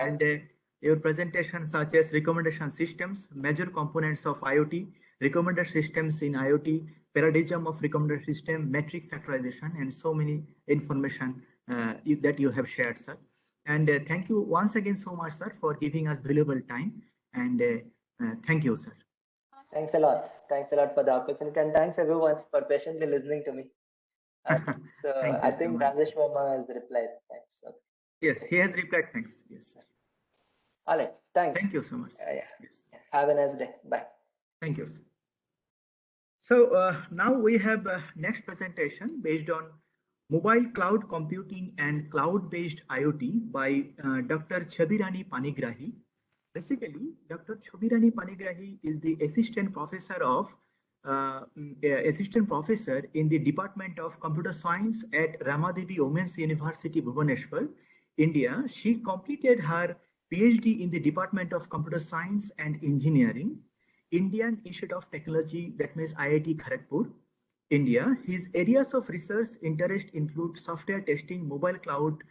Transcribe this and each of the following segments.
and your presentation such as recommendation systems, major components of IoT, recommender systems in IoT, paradigm of recommender system, metric factorization, and so many information that you have shared, sir. And thank you once again so much, sir, for giving us valuable time. And thank you, sir. Thanks a lot. Thanks a lot for the opportunity, and thanks everyone for patiently listening to me. So I think Rajesh Verma has replied. Thanks. Okay. Yes, he has replied. Thanks. Yes, sir. All right. Thanks. Thank you so much. Yeah. Yes. Have a nice day. Bye. Thank you, sir. So now we have next presentation based on mobile cloud computing and cloud-based IoT by Dr. Chabirani Panigrahi. Basically, Dr. Chabirani Panigrahi is the assistant professor in the Department of Computer Science at Ramadevi Women's University, Bhubaneswar, India. She completed her PhD in the Department of Computer Science and Engineering, Indian Institute of Technology, that means IIT Kharagpur, India. His areas of research interest include software testing, mobile cloud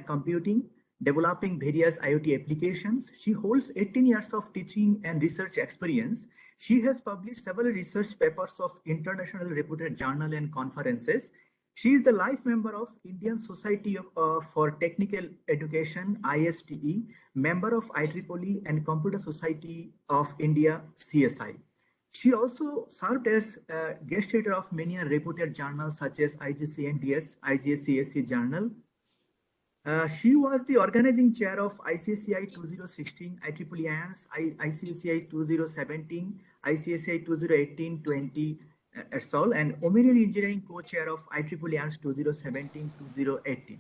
computing, developing various IoT applications. She holds 18 years of teaching and research experience. She has published several research papers of international reputed journal and conferences. She is the life member of Indian Society for Technical Education, ISTE, member of IEEE and Computer Society of India, CSI. She also served as guest editor of many reputed journals such as IGCNDS, IGCSE Journal. She was the organizing chair of ICSCI 2016, IEEE ANS, ICSCI 2017, ICSCI 2018-20, et al., and Omnium Engineering co-chair of IEEE ANS 2017-2018.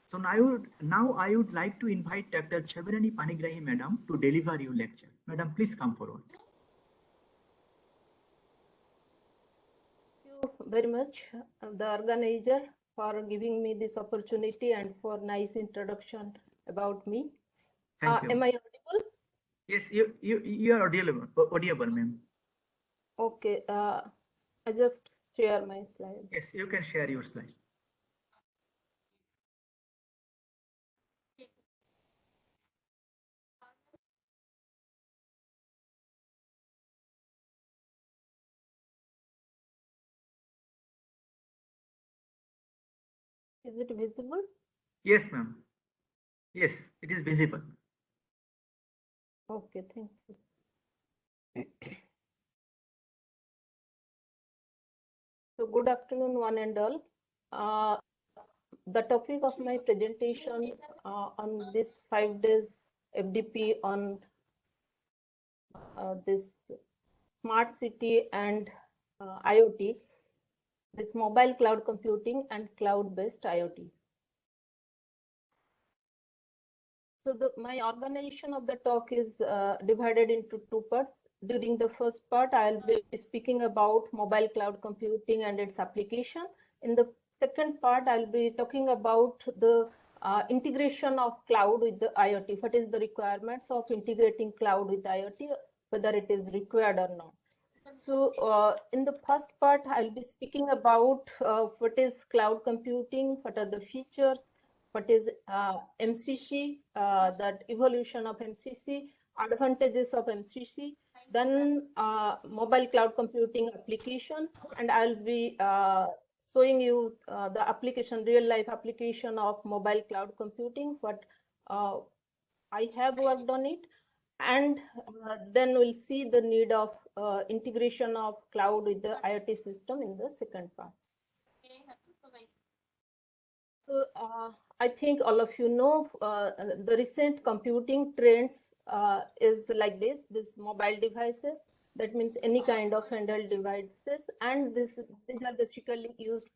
So now I would like to invite Dr. Chabirani Panigrahi Madam to deliver your lecture. Madam, please come forward. Thank you very much, the organizer, for giving me this opportunity and for nice introduction about me. Thank you. Am I audible? Yes, you are audible, ma'am. Okay, I just share my slides. Yes, you can share your slides. Is it visible? Yes, ma'am. Yes, it is visible. Okay, thank you. So good afternoon, one and all. The topic of my presentation on this 5 days FDP on this smart city and IoT, this mobile cloud computing and cloud-based IoT. So my organization of the talk is divided into 2 parts. During the first part, I'll be speaking about mobile cloud computing and its application. In the second part, I'll be talking about the integration of cloud with the IoT. What is the requirements of integrating cloud with IoT, whether it is required or not. So in the first part, I'll be speaking about what is cloud computing, what are the features, what is MCC, that evolution of MCC, advantages of MCC, then mobile cloud computing application, and I'll be showing you the application, real life application of mobile cloud computing, what I have worked on it, and then we'll see the need of integration of cloud with the IoT system in the second part. So I think all of you know the recent computing trends is like this mobile devices, that means any kind of handheld devices, and these are basically used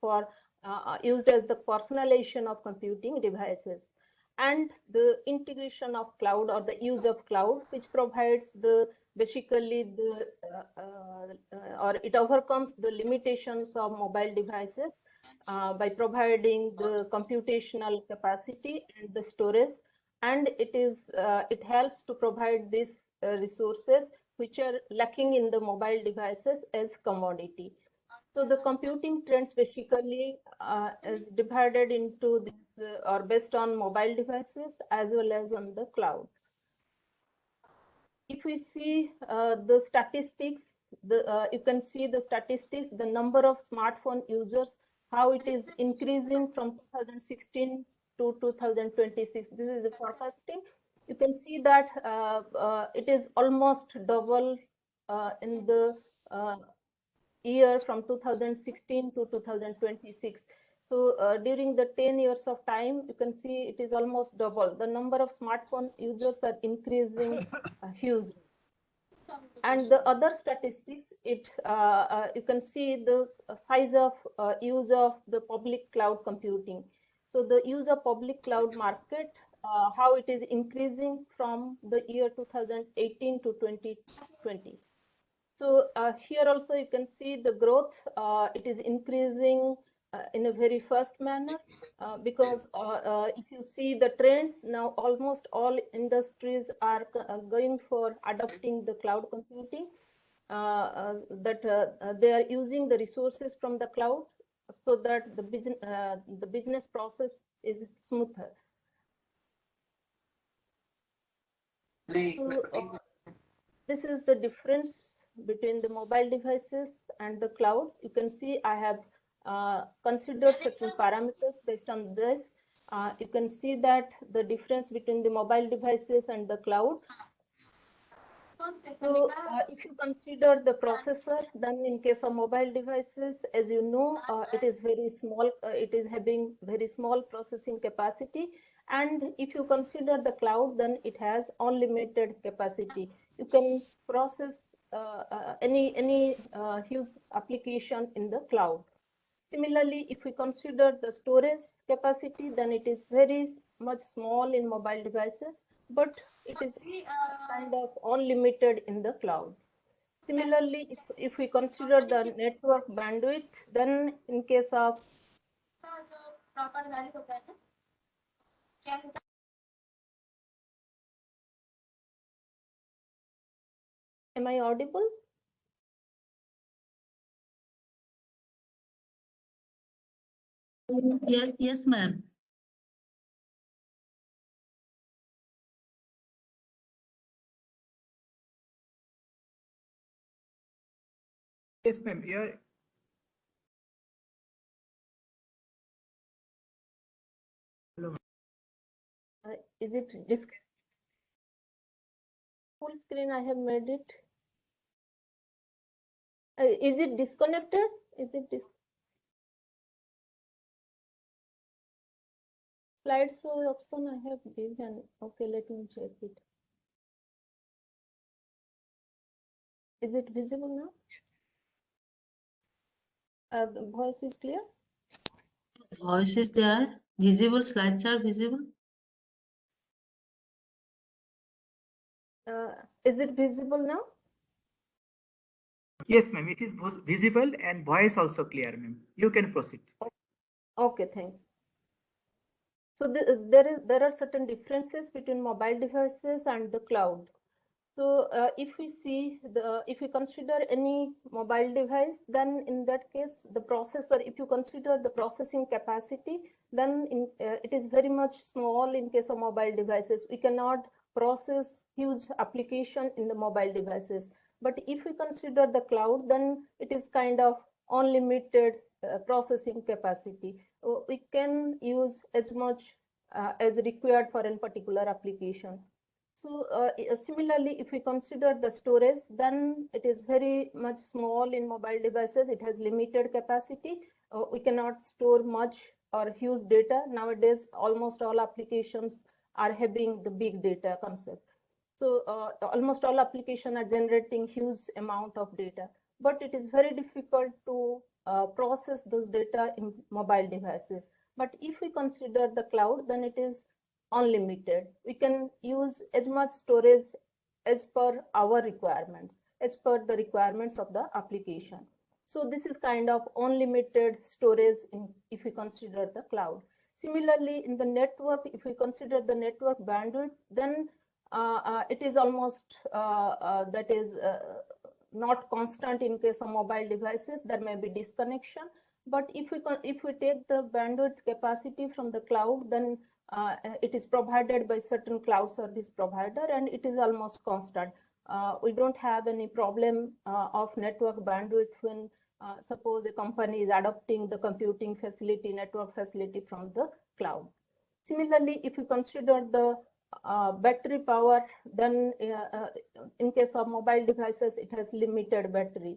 as the personalization of computing devices, and the integration of cloud or the use of cloud, which provides the basically the or it overcomes the limitations of mobile devices by providing the computational capacity and the storage, and it helps to provide these resources which are lacking in the mobile devices as commodity. So the computing trends basically is divided into this or based on mobile devices as well as on the cloud. If we see the statistics, you can see the statistics, the number of smartphone users, how it is increasing from 2016 to 2026. This is the forecasting. You can see that it is almost double in the year from 2016 to 2026. So during the 10 years of time, you can see it is almost double. The number of smartphone users are increasing hugely. And the other statistics, you can see the size of use of the public cloud computing. So the use of public cloud market, how it is increasing from the year 2018 to 2020. So here also you can see the growth. It is increasing in a very fast manner because if you see the trends now, almost all industries are going for adopting the cloud computing. They are using the resources from the cloud so that the business process is smoother. So, this is the difference between the mobile devices and the cloud. You can see I have considered certain parameters based on this. You can see that the difference between the mobile devices and the cloud. So if you consider the processor, then in case of mobile devices, as you know, it is very small. It is having very small processing capacity. And if you consider the cloud, then it has unlimited capacity. You can process any huge application in the cloud. Similarly, if we consider the storage capacity, then it is very much small in mobile devices, but it is kind of unlimited in the cloud. Similarly, if we consider the network bandwidth, then in case of am I audible? Yes, ma'am. Yes, ma'am. Yeah. Hello. Is it full screen? I have made it. Is it disconnected? Is it slideshow option I have given? Okay, let me check it. Is it visible now? The voice is clear? Voice is there. Visible slides are visible. Is it visible now? Yes, ma'am. It is visible and voice also clear, ma'am. You can proceed. Okay, thanks. So there are certain differences between mobile devices and the cloud. So if we consider any mobile device, then in that case the processor, if you consider the processing capacity, then it is very much small in case of mobile devices. We cannot process huge application in the mobile devices. But if we consider the cloud, then it is kind of unlimited processing capacity. We can use as much as required for a particular application. So similarly, if we consider the storage, then it is very much small in mobile devices. It has limited capacity. We cannot store much or huge data. Nowadays, almost all applications are having the big data concept. So almost all applications are generating huge amount of data, but it is very difficult to process those data in mobile devices. But if we consider the cloud, then it is unlimited. We can use as much storage as per our requirements, as per the requirements of the application. So this is kind of unlimited storage if we consider the cloud. Similarly, in the network, if we consider the network bandwidth, then it is almost not constant in case of mobile devices. There may be disconnection, but if we take the bandwidth capacity from the cloud, then it is provided by certain cloud service provider, and it is almost constant. We don't have any problem of network bandwidth when suppose a company is adopting the computing facility, network facility from the cloud. Similarly, if you consider the battery power, then in case of mobile devices, it has limited battery.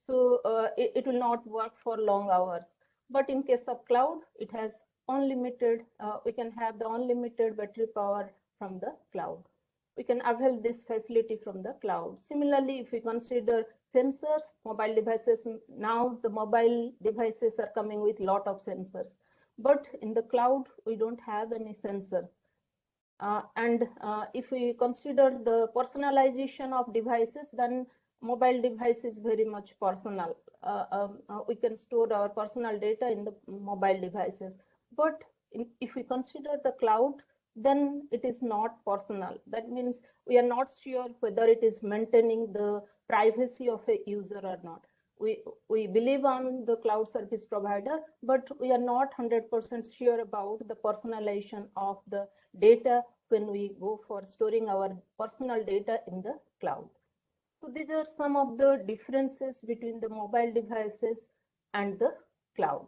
So it will not work for long hours. But in case of cloud, it has unlimited, we can have the unlimited battery power from the cloud. We can avail this facility from the cloud. Similarly, if we consider sensors, mobile devices, now the mobile devices are coming with a lot of sensors. But in the cloud, we don't have any sensor. If we consider the personalization of devices, then mobile device is very much personal. We can store our personal data in the mobile devices. But if we consider the cloud, then it is not personal. That means we are not sure whether it is maintaining the privacy of a user or not. We believe on the cloud service provider, but we are not 100% sure about the personalization of the data when we go for storing our personal data in the cloud. So these are some of the differences between the mobile devices and the cloud.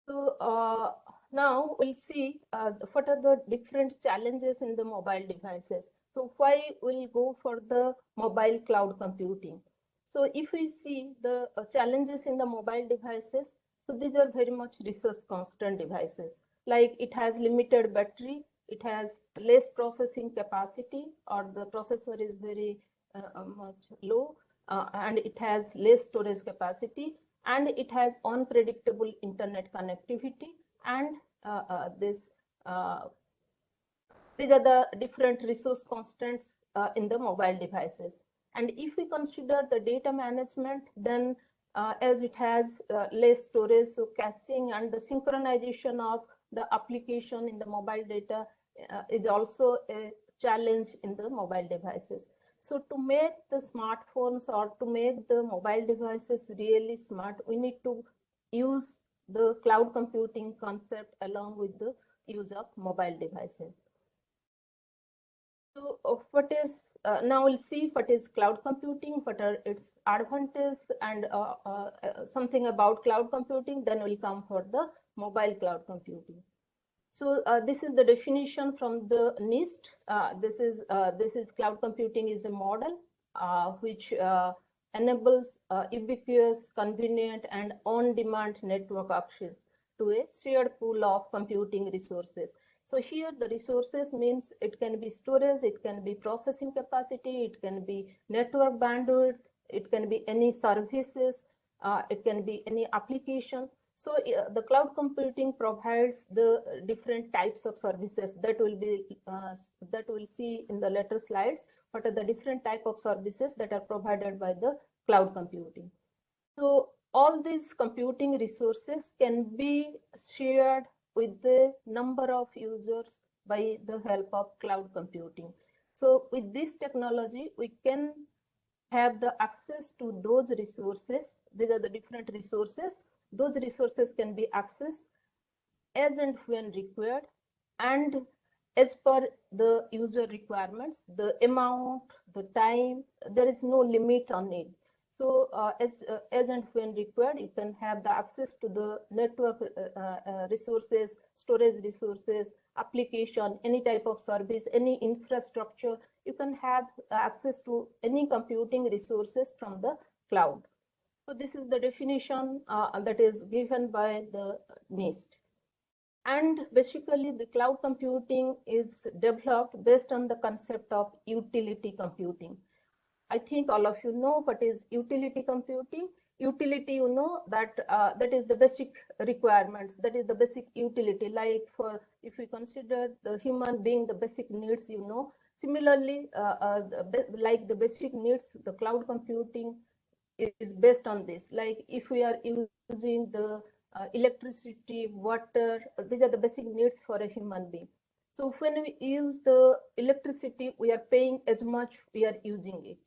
So now we'll see what are the different challenges in the mobile devices. So why we'll go for the mobile cloud computing? So if we see the challenges in the mobile devices, so these are very much resource constant devices. Like it has limited battery, it has less processing capacity, or the processor is very much low, and it has less storage capacity, and it has unpredictable internet connectivity, and these are the different resource constants in the mobile devices. And if we consider the data management, then as it has less storage, so caching and the synchronization of the application in the mobile data is also a challenge in the mobile devices. So to make the smartphones or to make the mobile devices really smart, we need to use the cloud computing concept along with the use of mobile devices. So what is, now we'll see what is cloud computing, what are its advantages, and something about cloud computing, then we'll come for the mobile cloud computing. So this is the definition from the NIST. This is cloud computing is a model which enables ubiquitous, convenient, and on-demand network access to a shared pool of computing resources. So here the resources means it can be storage, it can be processing capacity, it can be network bandwidth, it can be any services, it can be any application. So the cloud computing provides the different types of services that will be that we'll see in the later slides. What are the different type of services that are provided by the cloud computing? So all these computing resources can be shared with the number of users by the help of cloud computing. So with this technology, we can have the access to those resources. These are the different resources. Those resources can be accessed as and when required, and as per the user requirements, the amount, the time, there is no limit on it. So as and when required, you can have the access to the network resources, storage resources, application, any type of service, any infrastructure. You can have access to any computing resources from the cloud. So this is the definition that is given by the NIST. And basically the cloud computing is developed based on the concept of utility computing. I think all of you know what is utility computing. Utility, you know, that that is the basic requirements, that is the basic utility. Like for, if we consider the human being, the basic needs, you know, similarly, like the basic needs, the cloud computing is based on this. Like if we are using the electricity, water. These are the basic needs for a human being. So when we use the electricity, we are paying as much we are using it.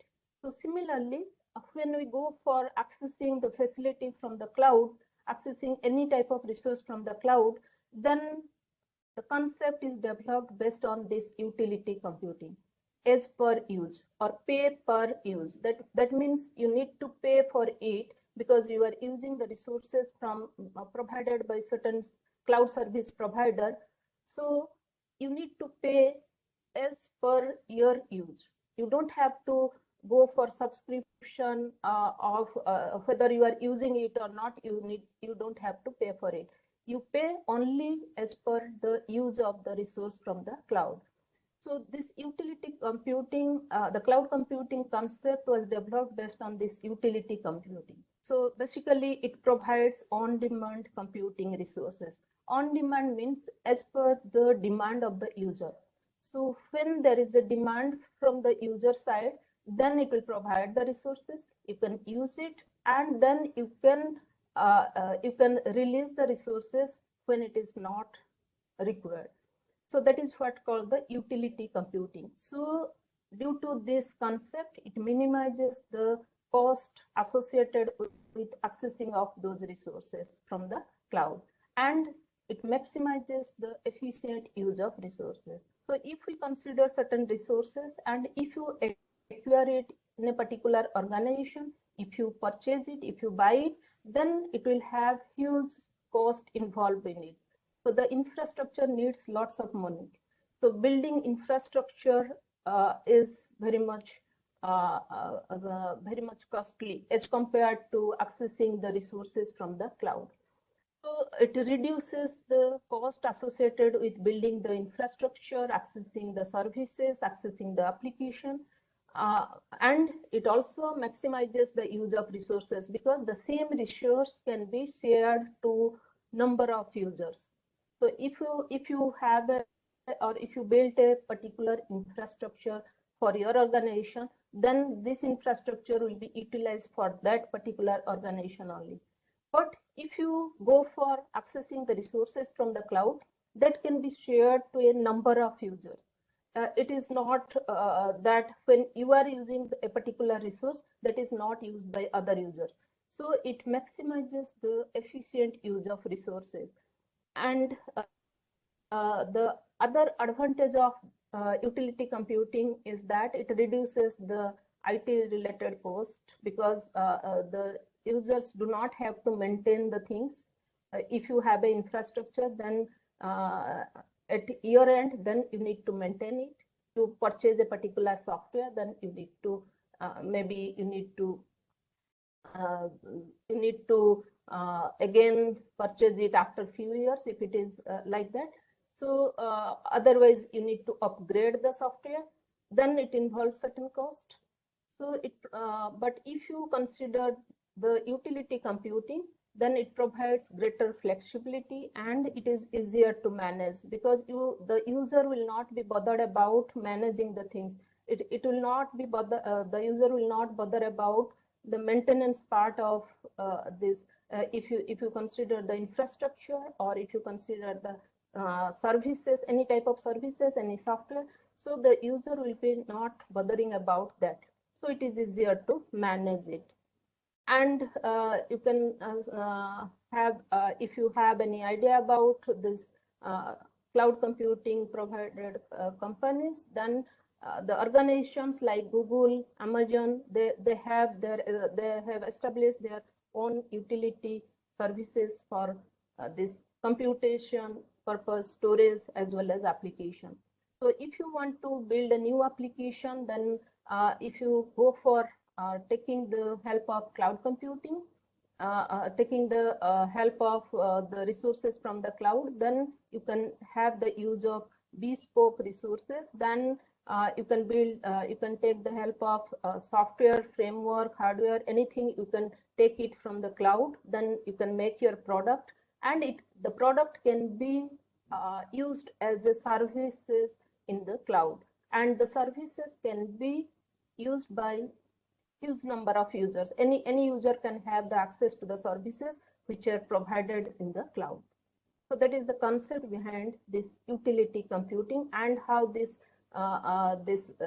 So similarly, when we go for accessing the facility from the cloud, accessing any type of resource from the cloud, then the concept is developed based on this utility computing, as per use or pay per use. That means you need to pay for it because you are using the resources from provided by certain cloud service provider. So you need to pay as per your use. You don't have to go for subscription of whether you are using it or not. You don't have to pay for it. You pay only as per the use of the resource from the cloud. So this utility computing, the cloud computing concept was developed based on this utility computing. So basically it provides on-demand computing resources. On-demand means as per the demand of the user. So when there is a demand from the user side, then it will provide the resources. You can use it, and then you can release the resources when it is not required. So that is what called the utility computing. So due to this concept, it minimizes the cost associated with accessing of those resources from the cloud, and it maximizes the efficient use of resources. So if we consider certain resources, and if you acquire it in a particular organization, if you purchase it, if you buy it, then it will have huge cost involved in it. So the infrastructure needs lots of money. So building infrastructure is very much costly as compared to accessing the resources from the cloud. So it reduces the cost associated with building the infrastructure, accessing the services, accessing the application, and it also maximizes the use of resources because the same resource can be shared to number of users. So if you have or if you build a particular infrastructure for your organization, then this infrastructure will be utilized for that particular organization only. But if you go for accessing the resources from the cloud, that can be shared to a number of users. It is not that when you are using a particular resource, that is not used by other users. So it maximizes the efficient use of resources. And the other advantage of utility computing is that it reduces the IT related cost because the users do not have to maintain the things. If you have an infrastructure, then at year end, then you need to maintain it. To purchase a particular software, then you need to maybe you need to again purchase it after a few years if it is like that. So otherwise you need to upgrade the software, then it involves certain cost. So but if you consider the utility computing, then it provides greater flexibility and it is easier to manage because the user will not be bothered about managing the things. It will not be the user will not bother about the maintenance part of this. If you consider the infrastructure or if you consider the services, any type of services, any software, so the user will be not bothering about that. So it is easier to manage it. And you can have, if you have any idea about this cloud computing provided companies, then the organizations like Google, Amazon, they have established their own utility services for this computation purpose, storage, as well as application. So if you want to build a new application, then if you go for taking the help of cloud computing, taking the help of the resources from the cloud, then you can have the use of bespoke resources. Then you can build, you can take the help of software, framework, hardware, anything. You can take it from the cloud. Then you can make your product, and the product can be used as a services in the cloud, and the services can be used by huge number of users. Any user can have the access to the services which are provided in the cloud. So that is the concept behind this utility computing and how this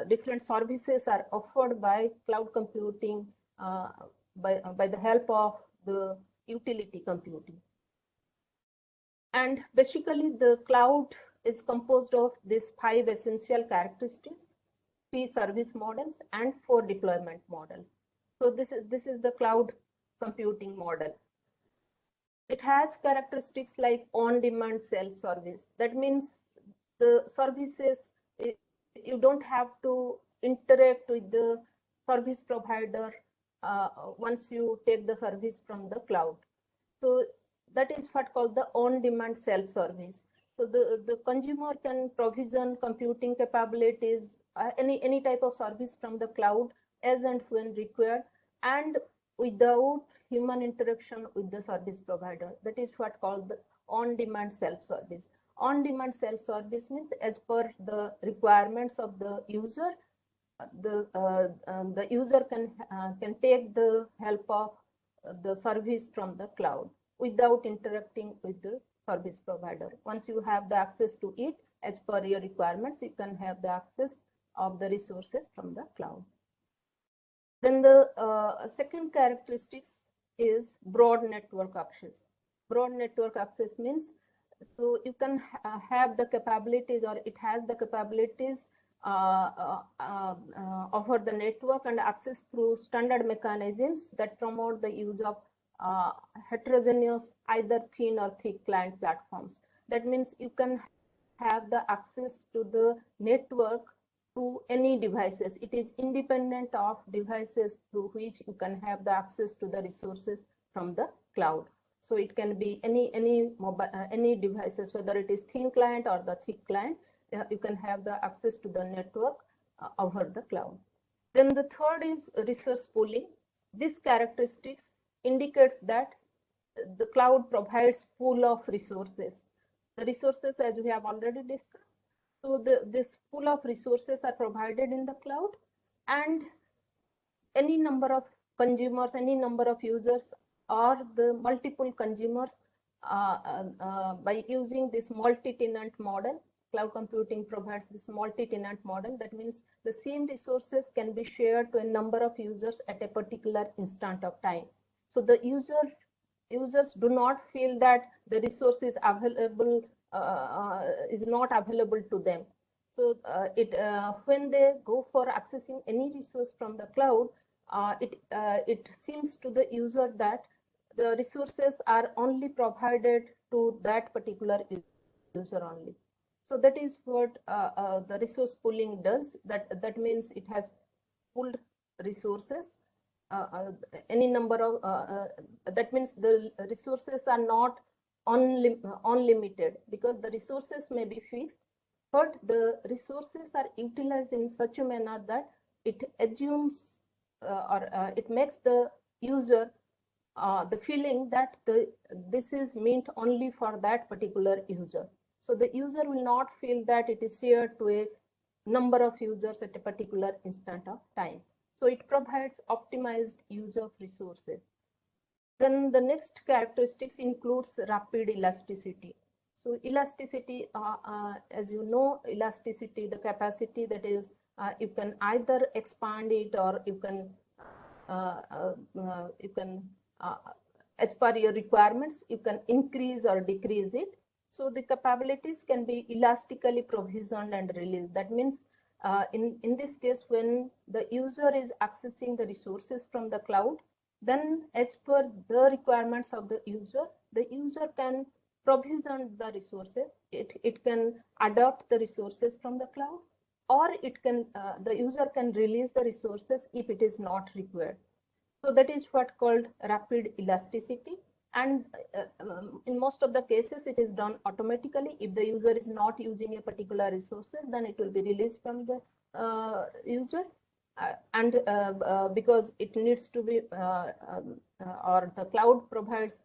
different services are offered by cloud computing by the help of the utility computing. And basically the cloud is composed of these 5 essential characteristics: 3 service models and 4 deployment models. So this is the cloud computing model. It has characteristics like on-demand self-service. That means the services, you don't have to interact with the service provider once you take the service from the cloud. So that is what called the on-demand self-service. So the consumer can provision computing capabilities, any type of service from the cloud as and when required, and without human interaction with the service provider. That is what called the on-demand self-service. On-demand self-service means as per the requirements of the user, the user can take the help of the service from the cloud without interacting with the service provider. Once you have the access to it as per your requirements, you can have the access of the resources from the cloud. Then the second characteristics is broad network access. Broad network access means, so you can have the capabilities, or it has the capabilities over the network and access through standard mechanisms that promote the use of heterogeneous, either thin or thick client platforms. That means you can have the access to the network to any devices. It is independent of devices through which you can have the access to the resources from the cloud. So it can be any mobile, any devices, whether it is thin client or the thick client, you can have the access to the network over the cloud. Then the third is resource pooling. This characteristics indicates that the cloud provides pool of resources. The resources, as we have already discussed, so this pool of resources are provided in the cloud, and any number of consumers, any number of users, or the multiple consumers by using this multi-tenant model. Cloud computing provides this multi-tenant model. That means the same resources can be shared to a number of users at a particular instant of time. So the users do not feel that the resource is available, is not available to them. So when they go for accessing any resource from the cloud, it seems to the user that the resources are only provided to that particular user only. So that is what the resource pooling does. That means it has pooled resources. Any number of that means the resources are not unlimited, because the resources may be fixed, but the resources are utilized in such a manner that it assumes it makes the user the feeling that this is meant only for that particular user. So the user will not feel that it is shared to a number of users at a particular instant of time. So it provides optimized use of resources. Then the next characteristics includes rapid elasticity. So elasticity, as you know, elasticity, the capacity, that is, you can either expand it, or you can as per your requirements, you can increase or decrease it. So the capabilities can be elastically provisioned and released. That means in this case, when the user is accessing the resources from the cloud, then as per the requirements of the user can provision the resources. It can adopt the resources from the cloud, or it can the user can release the resources if it is not required. So that is what called rapid elasticity. And in most of the cases, it is done automatically. If the user is not using a particular resources, then it will be released from the user. And because it needs to be, or the cloud provides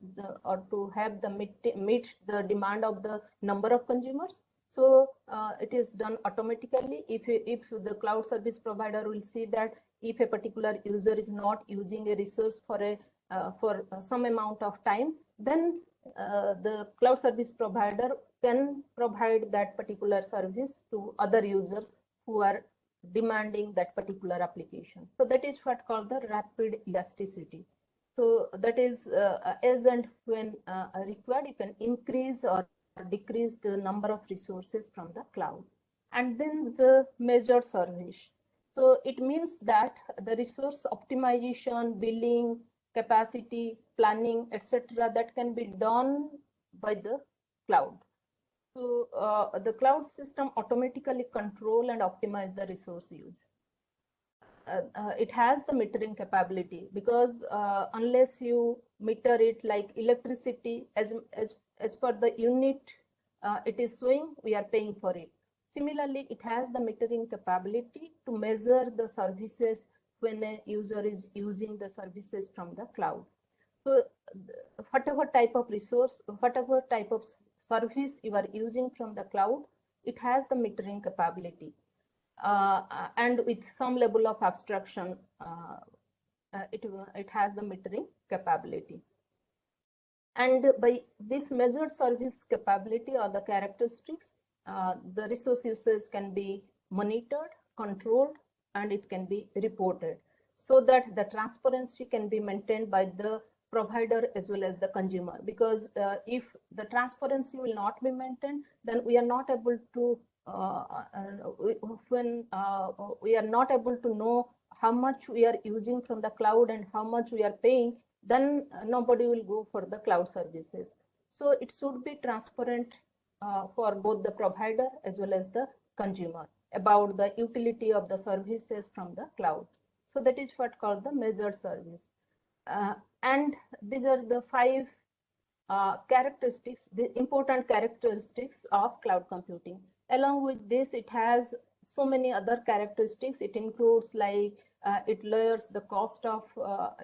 or to have the meet the demand of the number of consumers. So it is done automatically. If the cloud service provider will see that if a particular user is not using a resource for some amount of time, then the cloud service provider can provide that particular service to other users who are demanding that particular application. So that is what called the rapid elasticity. So that is as and when required, you can increase or decrease the number of resources from the cloud. And then the measured service. So it means that the resource optimization, billing, capacity, planning, etc., that can be done by the cloud. So the cloud system automatically control and optimize the resource use. It has the metering capability, because unless you meter it like electricity as per the unit it is showing, we are paying for it. Similarly, it has the metering capability to measure the services when a user is using the services from the cloud. So whatever type of resource, whatever type of service you are using from the cloud, it has the metering capability. And with some level of abstraction, it has the metering capability. And by this measured service capability or the characteristics, the resource usage can be monitored, controlled, and it can be reported, so that the transparency can be maintained by the provider as well as the consumer. Because if the transparency will not be maintained, then we are not able to we are not able to know how much we are using from the cloud and how much we are paying, then nobody will go for the cloud services. So it should be transparent for both the provider as well as the consumer about the utility of the services from the cloud. So that is what called the measured service. And these are the 5 characteristics, the important characteristics of cloud computing. Along with this, it has so many other characteristics. It includes like it lowers the cost of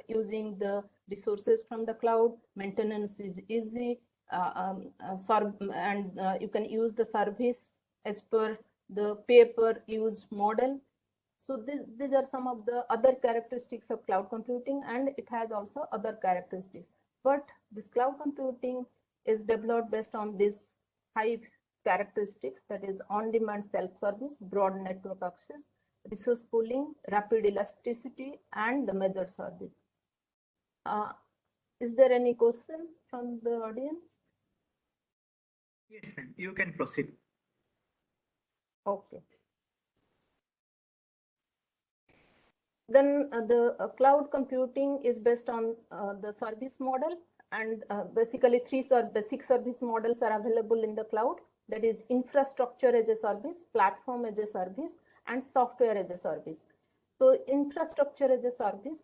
using the resources from the cloud. Maintenance is easy, and you can use the service as per the pay-per-use model. So these are some of the other characteristics of cloud computing, and it has also other characteristics. But this cloud computing is developed based on these 5 characteristics, that is on-demand self-service, broad network access, resource pooling, rapid elasticity, and the measured service. Is there any question from the audience? Yes, ma'am. You can proceed. Okay. Then the cloud computing is based on the service model, and basically 3 basic service models are available in the cloud. That is infrastructure as a service, platform as a service, and software as a service. So infrastructure as a service,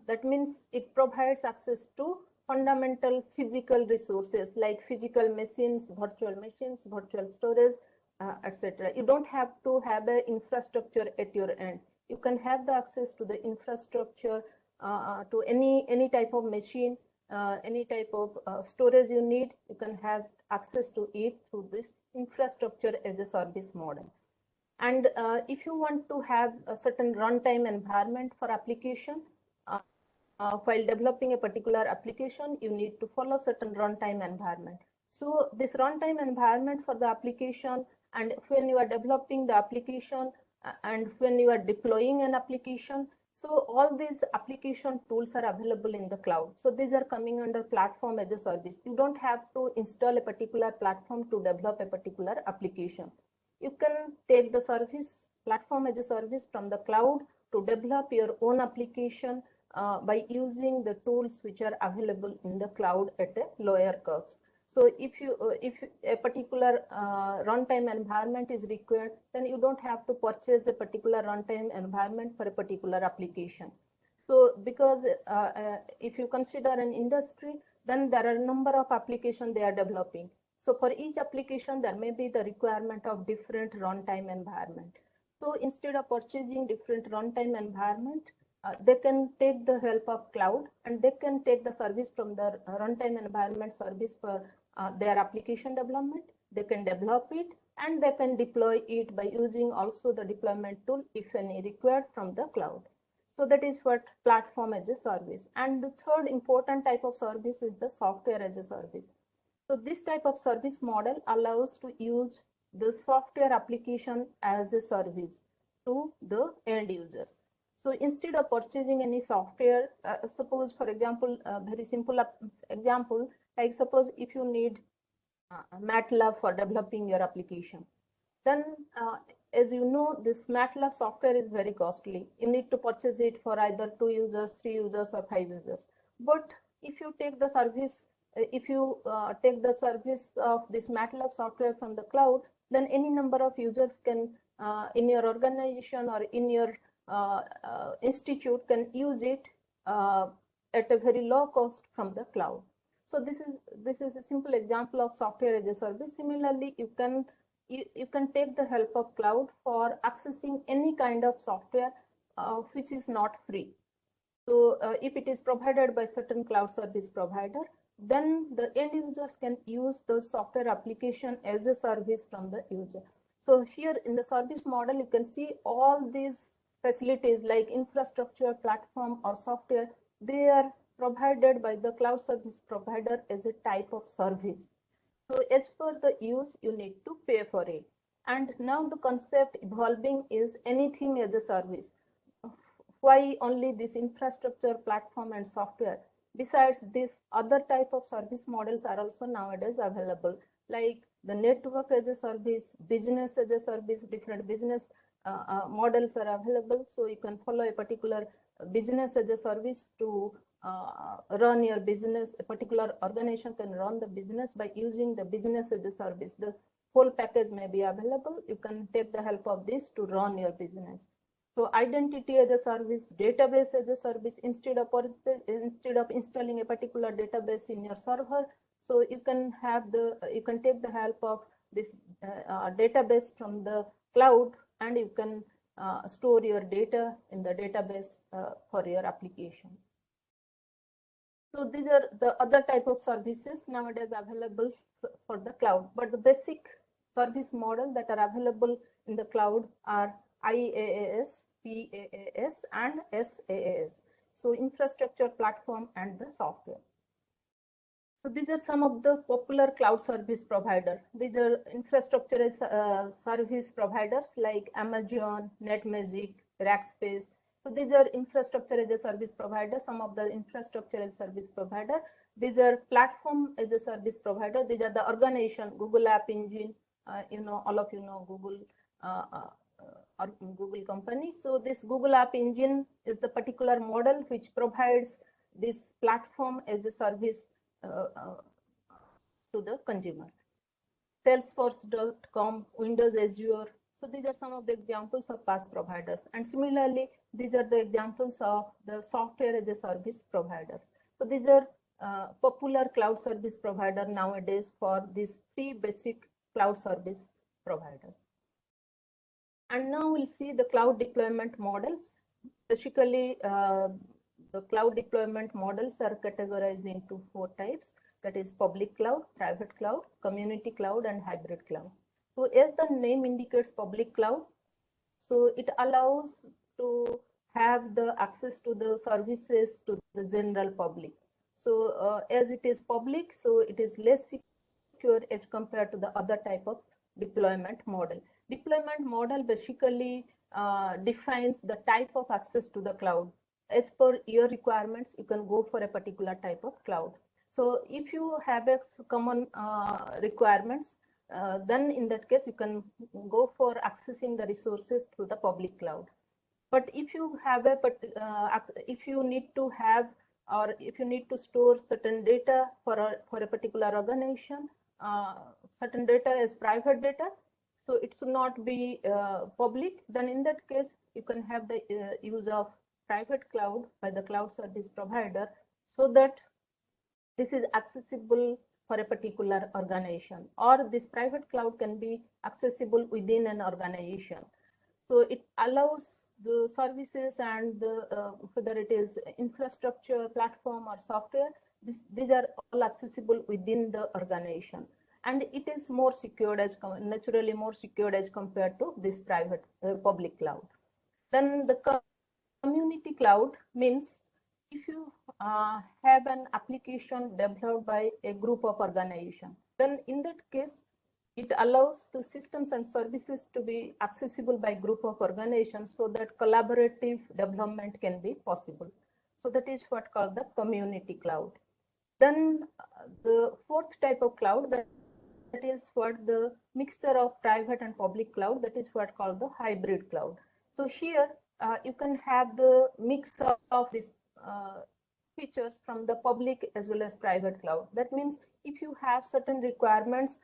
that means it provides access to fundamental physical resources like physical machines, virtual storage, etc. You don't have to have an infrastructure at your end. You can have the access to the infrastructure to any type of machine, any type of storage you need. You can have access to it through this infrastructure as a service model. And if you want to have a certain runtime environment for application, while developing a particular application, you need to follow certain runtime environment. So this runtime environment for the application, and when you are developing the application and when you are deploying an application, so all these application tools are available in the cloud. So these are coming under platform as a service. You don't have to install a particular platform to develop a particular application. You can take the service, platform as a service from the cloud to develop your own application by using the tools which are available in the cloud at a lower cost. So if a particular runtime environment is required, then you don't have to purchase a particular runtime environment for a particular application. So because if you consider an industry, then there are a number of applications they are developing. So for each application, there may be the requirement of different runtime environment. So instead of purchasing different runtime environment, they can take the help of cloud, and they can take the service from the runtime environment service for their application development. They can develop it, and they can deploy it by using also the deployment tool if any required from the cloud. So that is what platform as a service. And the third important type of service is the software as a service. So this type of service model allows to use the software application as a service to the end users. So instead of purchasing any software, suppose for example, very simple example, like suppose if you need MATLAB for developing your application, then as you know, this MATLAB software is very costly. You need to purchase it for either 2 users, 3 users, or 5 users. But if you take the service, take the service of this MATLAB software from the cloud, then any number of users can, in your organization or in your institute, can use it at a very low cost from the cloud. So this is a simple example of software as a service. Similarly, you can take the help of cloud for accessing any kind of software which is not free. So if it is provided by certain cloud service provider, then the end users can use the software application as a service from the user. So here in the service model, you can see all these facilities like infrastructure, platform, or software, they are provided by the cloud service provider as a type of service. So as per the use, you need to pay for it. And now the concept evolving is anything as a service. Why only this infrastructure, platform, and software? Besides this, other type of service models are also nowadays available, like the network as a service, business as a service. Different business models are available. So you can follow a particular business as a service to run your business. A particular organization can run the business by using the business as a service. The whole package may be available. You can take the help of this to run your business. So identity as a service, database as a service. Instead of installing a particular database in your server, so you can take the help of this database from the cloud, and you can store your data in the database for your application. So these are the other type of services nowadays available for the cloud. But the basic service model that are available in the cloud are IaaS, PaaS, and SaaS. So infrastructure, platform, and the software. So these are some of the popular cloud service providers. These are infrastructure as service providers like Amazon, NetMagic, Rackspace. So these are infrastructure as a service provider. Some of the infrastructure as a service provider. These are platform as a service provider. These are the organization, Google App Engine. All of you know Google. Google company. So this Google App Engine is the particular model which provides this platform as a service to the consumer. Salesforce.com, Windows Azure. So these are some of the examples of PaaS providers. And similarly, these are the examples of the software as a service providers. So these are popular cloud service provider nowadays for these 3 basic cloud service providers. And now we'll see the cloud deployment models. Basically, the cloud deployment models are categorized into 4 types. That is public cloud, private cloud, community cloud, and hybrid cloud. So as the name indicates, public cloud, so it allows to have the access to the services to the general public. So as it is public, so it is less secure as compared to the other type of deployment model. Deployment model basically defines the type of access to the cloud. As per your requirements, you can go for a particular type of cloud. So if you have a common requirements, then in that case, you can go for accessing the resources through the public cloud. But if you have if you need to have, or if you need to store certain data for a particular organization, certain data is private data, so it should not be public, then in that case, you can have the use of private cloud by the cloud service provider, so that this is accessible for a particular organization, or this private cloud can be accessible within an organization. So it allows the services and the whether it is infrastructure, platform, or software, these are all accessible within the organization. And it is more secured as naturally more secured as compared to this private public cloud. Then the community cloud means if you have an application developed by a group of organizations, then in that case, it allows the systems and services to be accessible by group of organizations so that collaborative development can be possible. So that is what called the community cloud. Then the fourth type of cloud, that is what the mixture of private and public cloud, that is what called the hybrid cloud. So here you can have the mix of these features from the public as well as private cloud. That means if you have certain requirements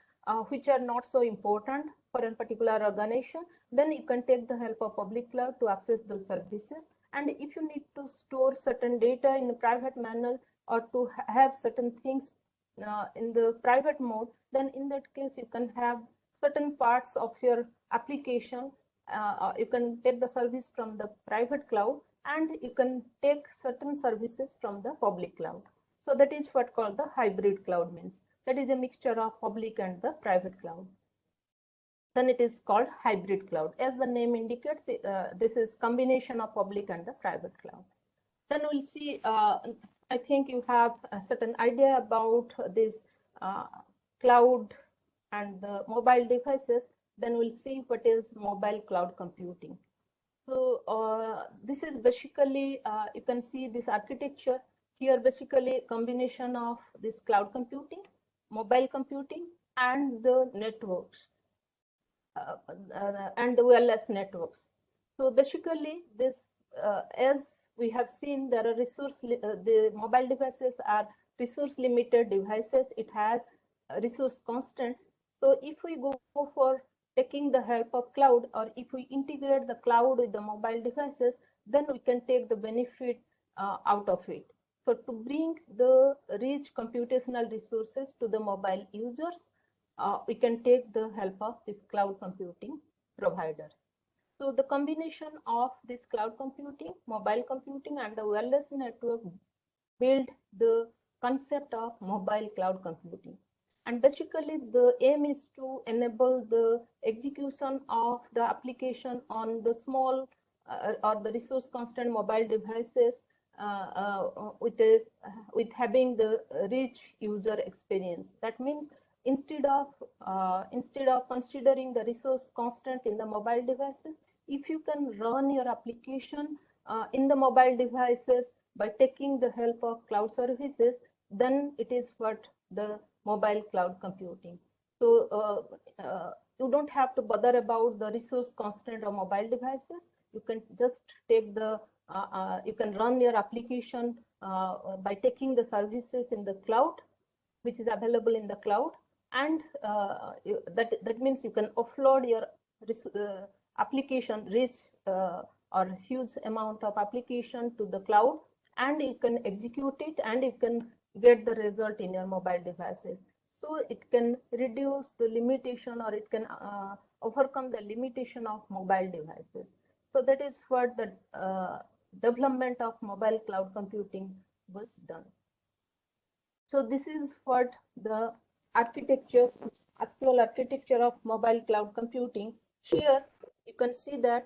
which are not so important for a particular organization, then you can take the help of public cloud to access those services. And if you need to store certain data in a private manner or to have certain things in the private mode, then in that case you can have certain parts of your application. You can take the service from the private cloud and you can take certain services from the public cloud. So that is what called the hybrid cloud means. That is a mixture of public and the private cloud. Then it is called hybrid cloud. As the name indicates, this is combination of public and the private cloud. Then we'll see, I think you have a certain idea about this cloud and the mobile devices. Then we'll see what is mobile cloud computing. So this is basically, you can see this architecture here, basically combination of this cloud computing, mobile computing, and the networks and the wireless networks. So basically this, as we have seen, there are the mobile devices are resource limited devices. It has resource constraints. So if we go for taking the help of cloud, or if we integrate the cloud with the mobile devices, then we can take the benefit out of it. So to bring the rich computational resources to the mobile users, we can take the help of this cloud computing provider. So the combination of this cloud computing, mobile computing, and the wireless network build the concept of mobile cloud computing. And basically the aim is to enable the execution of the application on the small or the resource constrained mobile devices with having the rich user experience. That means instead of considering the resource constraint in the mobile devices, if you can run your application in the mobile devices by taking the help of cloud services, then it is what the mobile cloud computing. So you don't have to bother about the resource constraint of mobile devices. You can just take the, you can run your application by taking the services in the cloud, which is available in the cloud. And that means you can offload your application rich or huge amount of application to the cloud, and you can execute it and you can get the result in your mobile devices. So it can reduce the limitation, or it can overcome the limitation of mobile devices. So that is what the development of mobile cloud computing was done. So this is what the architecture, actual architecture of mobile cloud computing. Here you can see that,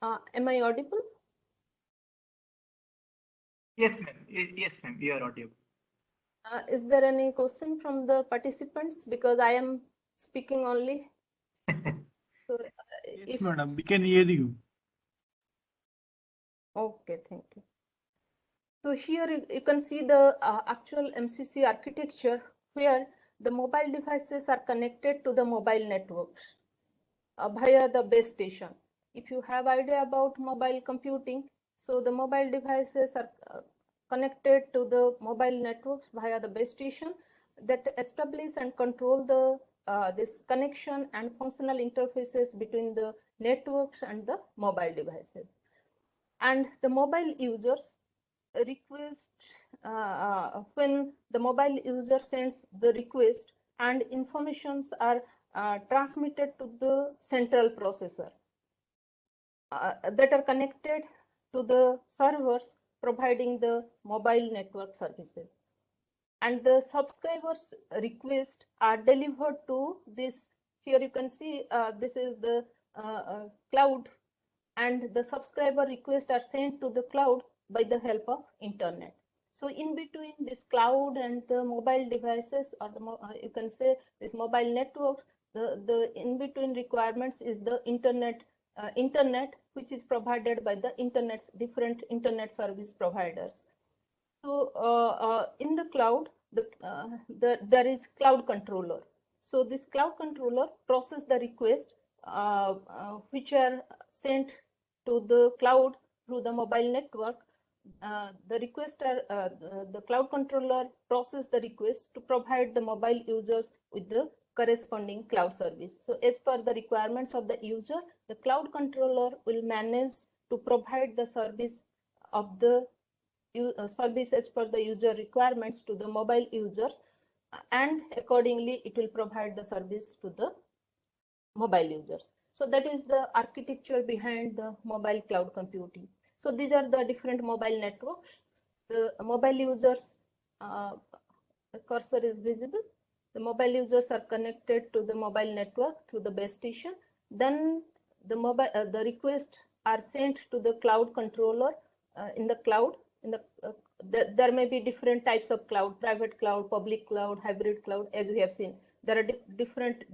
am I audible? Yes, ma'am. Yes, ma'am. You are audible. Is there any question from the participants? Because I am speaking only. So, yes, madam, we can hear you. Okay, thank you. So here you can see the actual MCC architecture, where the mobile devices are connected to the mobile networks via the base station. If you have idea about mobile computing, so the mobile devices are connected to the mobile networks via the base station that establish and control the this connection and functional interfaces between the networks and the mobile devices. And the mobile users request, when the mobile user sends the request, and informations are transmitted to the central processor that are connected to the servers providing the mobile network services. And the subscribers requests are delivered to this. Here you can see this is the cloud, and the subscriber requests are sent to the cloud by the help of internet. So in between this cloud and the mobile devices, or you can say this mobile networks, the in between requirements is the internet, which is provided by the different internet service providers. So in the cloud, there is cloud controller. So this cloud controller process the request which are sent to the cloud through the mobile network. The cloud controller process the request to provide the mobile users with the corresponding cloud service. So as per the requirements of the user, the cloud controller will manage to provide the service of the service as per the user requirements to the mobile users, and accordingly it will provide the service to the mobile users. So that is the architecture behind the mobile cloud computing. So these are the different mobile networks. The mobile users, the cursor is visible. The mobile users are connected to the mobile network through the base station. Then the requests are sent to the cloud controller in the cloud. There may be different types of cloud: private cloud, public cloud, hybrid cloud. As we have seen, there are different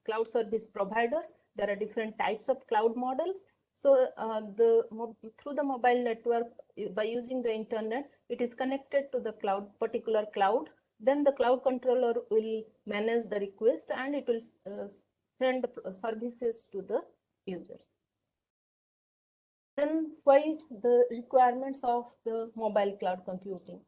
cloud service providers. There are different types of cloud models. So through the mobile network, by using the internet, it is connected to the particular cloud. Then the cloud controller will manage the request, and it will send services to the users. Then why the requirements of the mobile cloud computing?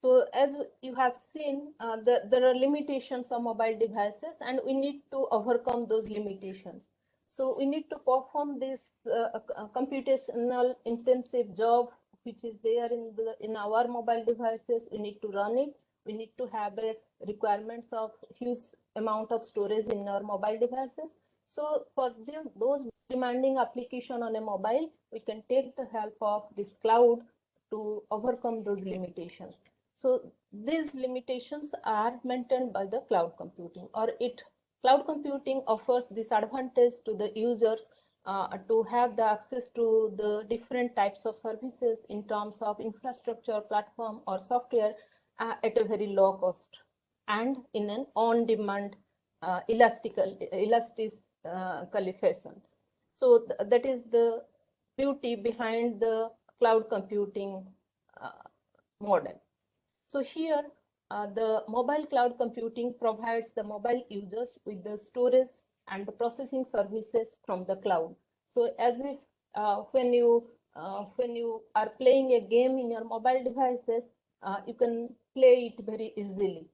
So as you have seen, there are limitations of mobile devices, and we need to overcome those limitations. So we need to perform this computational intensive job which is there in our mobile devices. We need to run it. We need to have a requirements of huge amount of storage in our mobile devices. So for those demanding application on a mobile, we can take the help of this cloud to overcome those limitations. So these limitations are maintained by the cloud computing, cloud computing offers this advantage to the users to have the access to the different types of services in terms of infrastructure, platform, or software at a very low cost and in an on-demand elastic fashion. So that is the beauty behind the cloud computing model. So here, the mobile cloud computing provides the mobile users with the storage and the processing services from the cloud. So as if when you are playing a game in your mobile devices, you can play it very easily,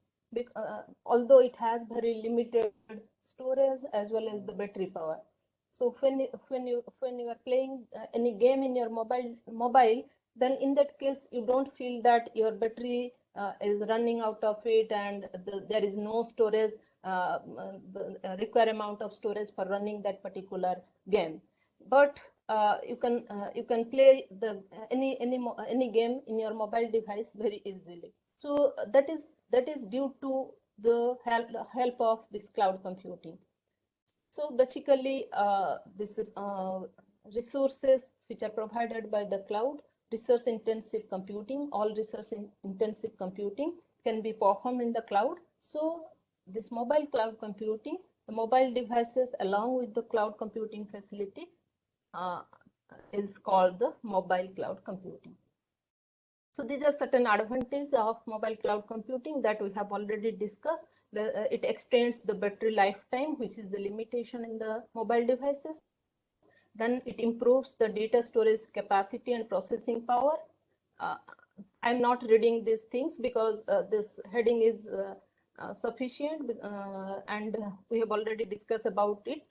although it has very limited storage as well as the battery power. So when you are playing any game in your mobile, then in that case you don't feel that your battery is running out of it, and there is no storage, the required amount of storage for running that particular game. But you can play any game in your mobile device very easily. So that is due to the help of this cloud computing. So basically, this resources which are provided by the cloud, resource intensive computing, all resource intensive computing can be performed in the cloud. So this mobile cloud computing, the mobile devices along with the cloud computing facility is called the mobile cloud computing. So these are certain advantages of mobile cloud computing that we have already discussed. It extends the battery lifetime, which is the limitation in the mobile devices. Then it improves the data storage capacity and processing power. I'm not reading these things because this heading is sufficient, and we have already discussed about it.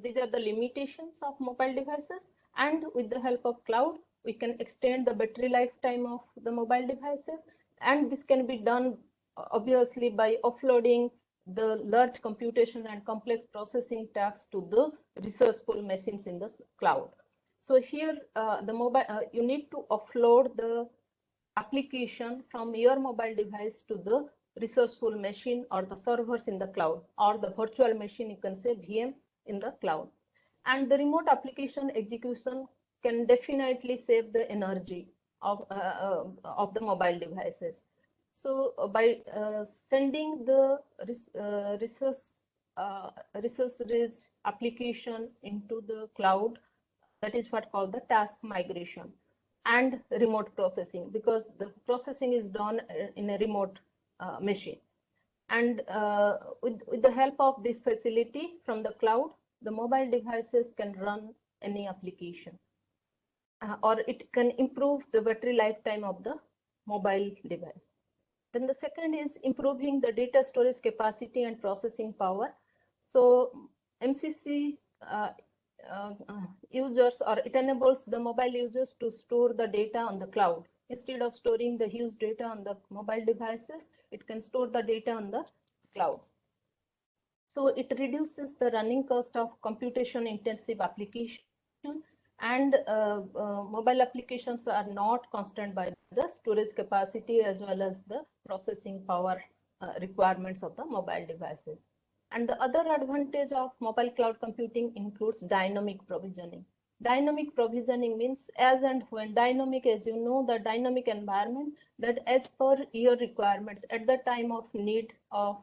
These are the limitations of mobile devices, and with the help of cloud, we can extend the battery lifetime of the mobile devices, and this can be done obviously by offloading the large computation and complex processing tasks to the resourceful machines in the cloud. So here, the mobile you need to offload the application from your mobile device to the resourceful machine or the servers in the cloud, or the virtual machine, you can say VM, in the cloud. And the remote application execution can definitely save the energy of the mobile devices. So by sending the resource-rich application into the cloud, that is what called the task migration and remote processing, because the processing is done in a remote machine. And with the help of this facility from the cloud, the mobile devices can run any application, or it can improve the battery lifetime of the mobile device. Then the second is improving the data storage capacity and processing power. So MCC users, or it enables the mobile users to store the data on the cloud. Instead of storing the huge data on the mobile devices, it can store the data on the cloud. So it reduces the running cost of computation intensive application, and mobile applications are not constrained by the storage capacity as well as the processing power requirements of the mobile devices. And the other advantage of mobile cloud computing includes dynamic provisioning. Dynamic provisioning means as and when dynamic, as you know, the dynamic environment that as per your requirements at the time of need of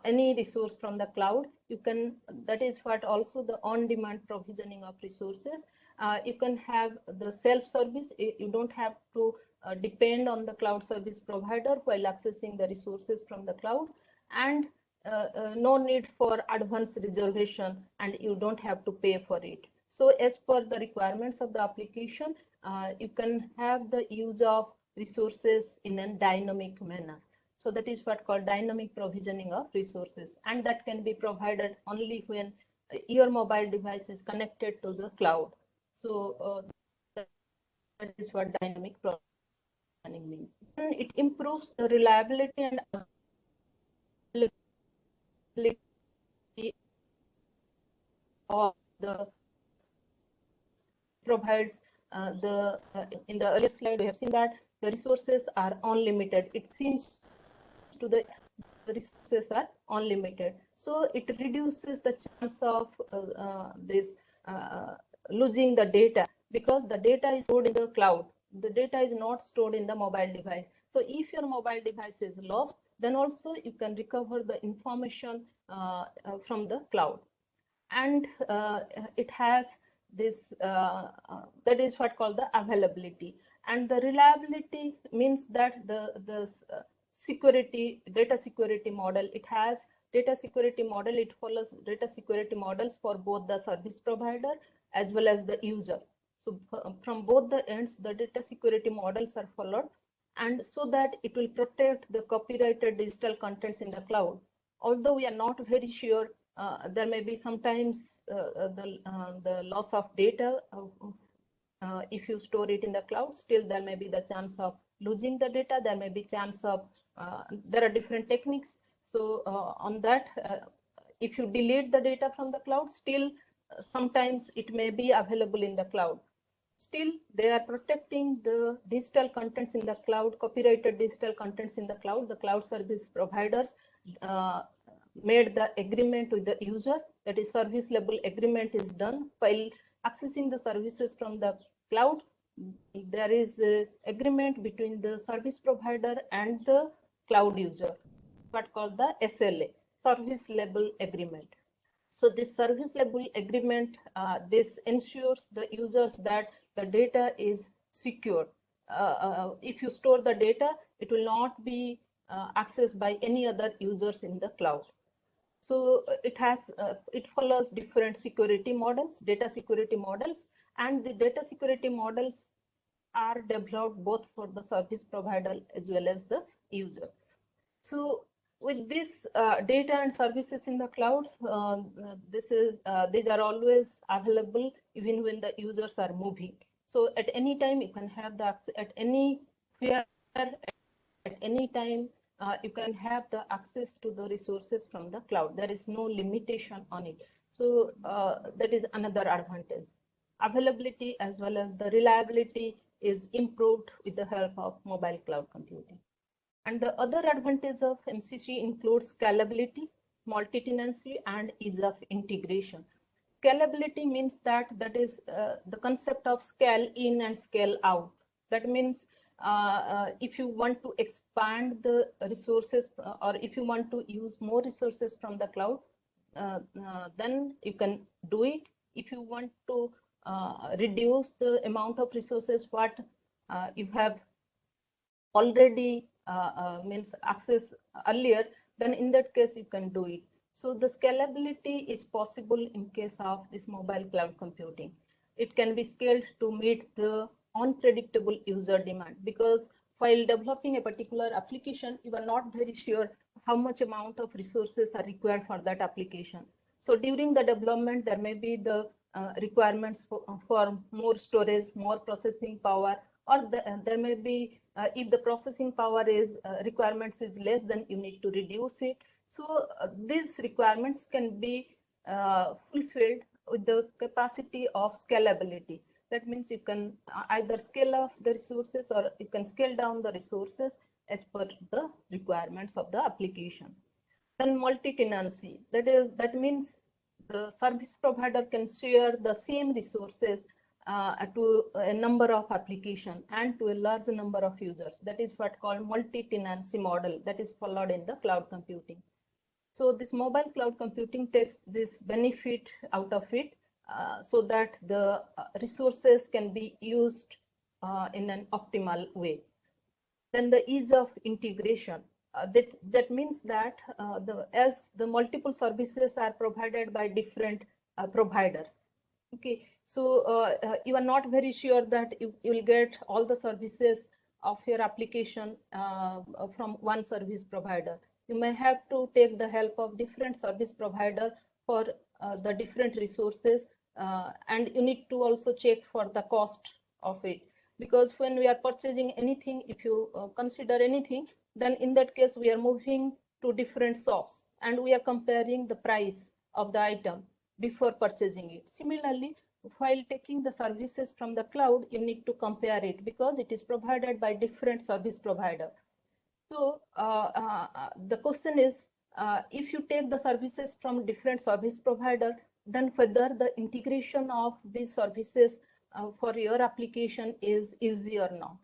any resource from the cloud, you can, that is what also the on-demand provisioning of resources. You can have the self-service. You don't have to depend on the cloud service provider while accessing the resources from the cloud, and no need for advance reservation, and you don't have to pay for it. So as per the requirements of the application, you can have the use of resources in a dynamic manner. So that is what called dynamic provisioning of resources, and that can be provided only when your mobile device is connected to the cloud. So that is what dynamic provisioning means. And it improves the reliability and availability of the provides in the earlier slide we have seen that the resources are unlimited. It seems to the resources are unlimited, so it reduces the chance of losing the data, because the data is stored in the cloud. The data is not stored in the mobile device. So if your mobile device is lost, then also you can recover the information from the cloud. And it has this that is what called the availability. And the reliability means that the security, data security model, it has data security model, it follows data security models for both the service provider as well as the user. So from both the ends, the data security models are followed, and so that it will protect the copyrighted digital contents in the cloud. Although we are not very sure, there may be sometimes the loss of data if you store it in the cloud. Still there may be the chance of losing the data. There may be chance of there are different techniques. So on that, if you delete the data from the cloud, still sometimes it may be available in the cloud. Still they are protecting the digital contents in the cloud, copyrighted digital contents in the cloud. The cloud service providers made the agreement with the user, that is service level agreement is done. While accessing the services from the cloud, there is a agreement between the service provider and the cloud user, what called the SLA, service level agreement. So this service level agreement, this ensures the users that the data is secure. If you store the data, it will not be accessed by any other users in the cloud. So it has it follows different security models, data security models, and the data security models are developed both for the service provider as well as the user. So with this data and services in the cloud, these are always available even when the users are moving. So at any time you can have the at anywhere at any time you can have the access to the resources from the cloud. There is no limitation on it. So that is another advantage. Availability as well as the reliability is improved with the help of mobile cloud computing. And the other advantage of MCC includes scalability, multi-tenancy, and ease of integration. scalability means that is the concept of scale in and scale out. That means if you want to expand the resources or if you want to use more resources from the cloud, then you can do it. If you want to reduce the amount of resources what you have already means access earlier, then in that case you can do it. So the scalability is possible in case of this mobile cloud computing. It can be scaled to meet the unpredictable user demand, because while developing a particular application, you are not very sure how much amount of resources are required for that application. So during the development, there may be the requirements for more storage, more processing power, or there may be if the processing power is requirements is less, then you need to reduce it. So these requirements can be fulfilled with the capacity of scalability. That means you can either scale up the resources or you can scale down the resources as per the requirements of the application. Then multi-tenancy, that means the service provider can share the same resources to a number of applications and to a large number of users. That is what called multi-tenancy model that is followed in the cloud computing. So this mobile cloud computing takes this benefit out of it so that the resources can be used in an optimal way. Then the ease of integration. That means that as the multiple services are provided by different providers. Okay, so you are not very sure that you will get all the services of your application from one service provider. You may have to take the help of different service provider for the different resources, and you need to also check for the cost of it. Because when we are purchasing anything, if you consider anything, then in that case we are moving to different shops and we are comparing the price of the item before purchasing it. Similarly, while taking the services from the cloud, you need to compare it because it is provided by different service provider. So the question is, if you take the services from different service provider, then whether the integration of these services for your application is easy or not.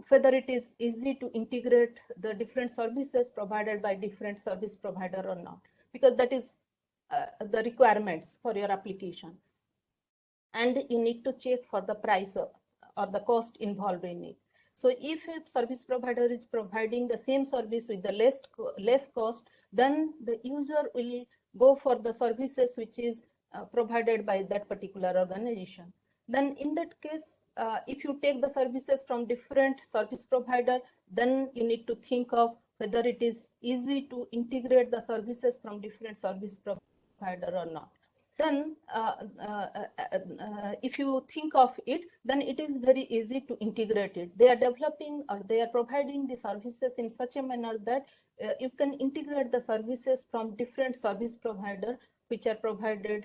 Whether it is easy to integrate the different services provided by different service provider or not, because that is the requirements for your application. And you need to check for the price or the cost involved in it. So if a service provider is providing the same service with the less cost, then the user will go for the services which is provided by that particular organization. Then in that case, if you take the services from different service provider, then you need to think of whether it is easy to integrate the services from different service provider or not. Then if you think of it, then it is very easy to integrate it. They are developing or they are providing the services in such a manner that you can integrate the services from different service provider which are provided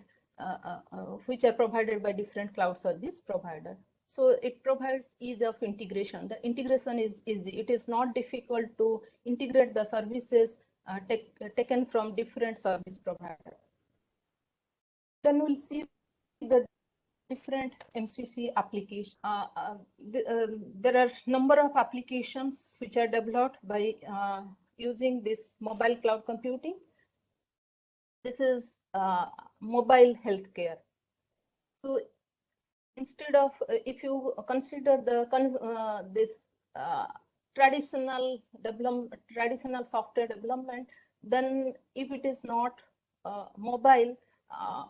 by different cloud service provider. So it provides ease of integration. The integration is easy. It is not difficult to integrate the services taken from different service providers. Then we'll see the different MCC applications. There are number of applications which are developed by using this mobile cloud computing. This is mobile healthcare. So instead of if you consider the this traditional software development, then if it is not mobile,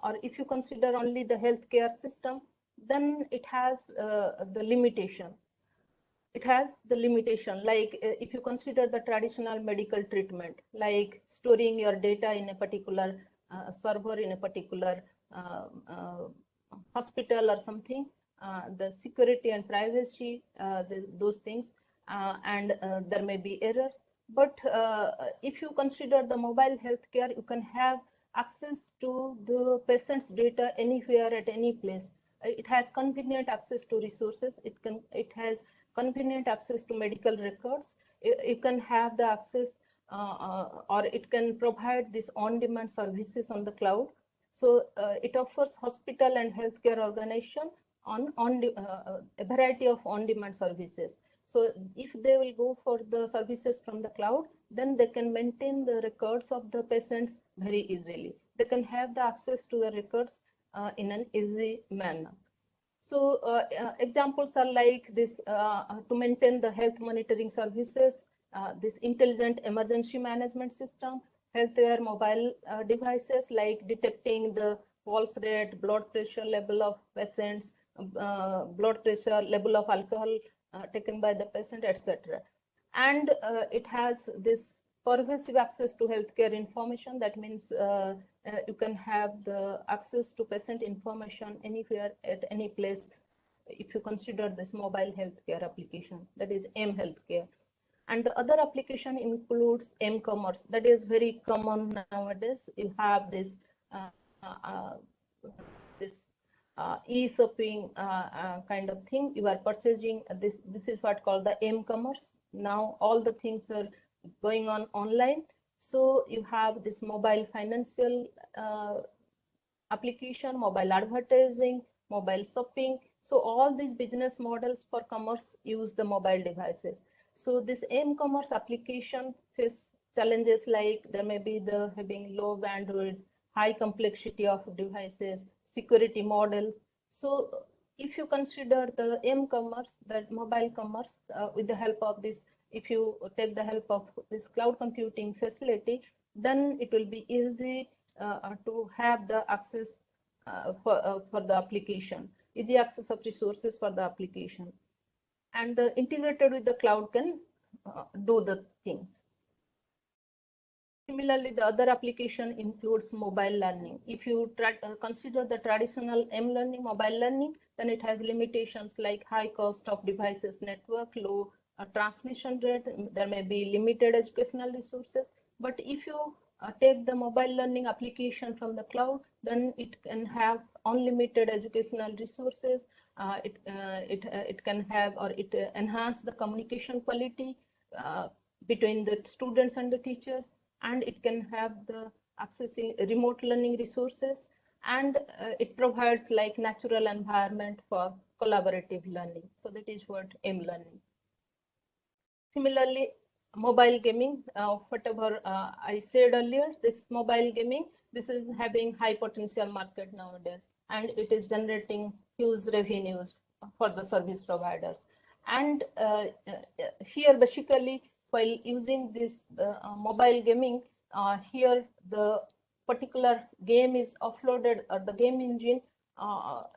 or if you consider only the healthcare system, then it has the limitation. It has the limitation, like if you consider the traditional medical treatment, like storing your data in a particular server in a particular hospital or something, the security and privacy, those things, and there may be errors. But if you consider the mobile healthcare, you can have access to the patient's data anywhere at any place. It has convenient access to resources. It has convenient access to medical records. You can have the access or it can provide these on-demand services on the cloud. So it offers hospital and healthcare organization on a variety of on-demand services. So if they will go for the services from the cloud, then they can maintain the records of the patients very easily. They can have the access to the records in an easy manner. So examples are like this: to maintain the health monitoring services, this intelligent emergency management system, healthcare mobile devices like detecting the pulse rate, blood pressure level of patients, blood pressure level of alcohol taken by the patient, etc. And it has this pervasive access to healthcare information. That means you can have the access to patient information anywhere at any place if you consider this mobile healthcare application, that is mHealthcare. And the other application includes mCommerce, that is very common nowadays. You have this e-shopping kind of thing. You are purchasing this. This is what called the mCommerce. Now all the things are going on online. So you have this mobile financial application, mobile advertising, mobile shopping. So all these business models for commerce use the mobile devices. So this mCommerce application face challenges like there may be the having low bandwidth, high complexity of devices, security model. So if you consider the mCommerce, that mobile commerce, with the help of this, if you take the help of this cloud computing facility, then it will be easy to have the access for the application, easy access of resources for the application, and integrated with the cloud can do the things. Similarly, the other application includes mobile learning. If you consider the traditional m-learning, mobile learning, then it has limitations like high cost of devices network, low transmission rate, there may be limited educational resources. But if you take the mobile learning application from the cloud, then it can have unlimited educational resources. It can have, or it enhance the communication quality between the students and the teachers, and it can have the accessing remote learning resources, and it provides like natural environment for collaborative learning. So that is what m-learning. Similarly, mobile gaming, whatever I said earlier, this mobile gaming, this is having high potential market nowadays, and it is generating huge revenues for the service providers. And here basically, while using this mobile gaming, here the particular game is offloaded, or the game engine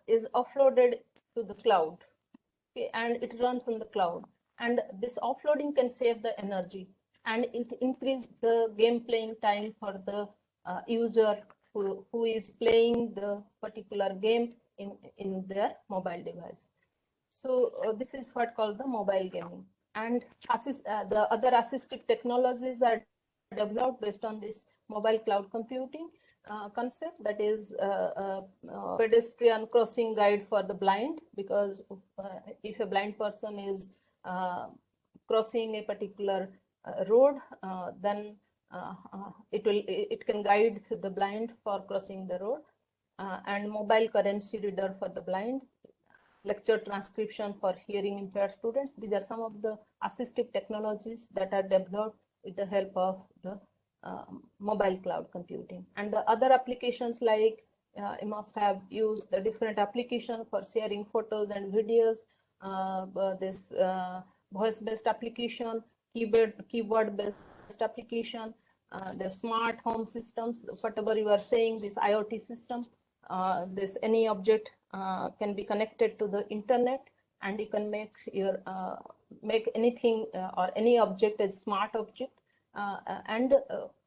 is offloaded to the cloud, okay, and it runs on the cloud. And this offloading can save the energy, and it increase the game playing time for the user who is playing the particular game in their mobile device. So this is what called the mobile gaming. And the other assistive technologies are developed based on this mobile cloud computing concept, that is pedestrian crossing guide for the blind, because if a blind person is crossing a particular road, then it can guide the blind for crossing the road, and mobile currency reader for the blind, lecture transcription for hearing impaired students. These are some of the assistive technologies that are developed with the help of the mobile cloud computing. And the other applications, like you must have used the different application for sharing photos and videos, this voice-based application, keyboard-based application, the smart home systems, whatever you are saying, this IoT system, this any object can be connected to the internet, and you can make your make anything or any object as smart object, and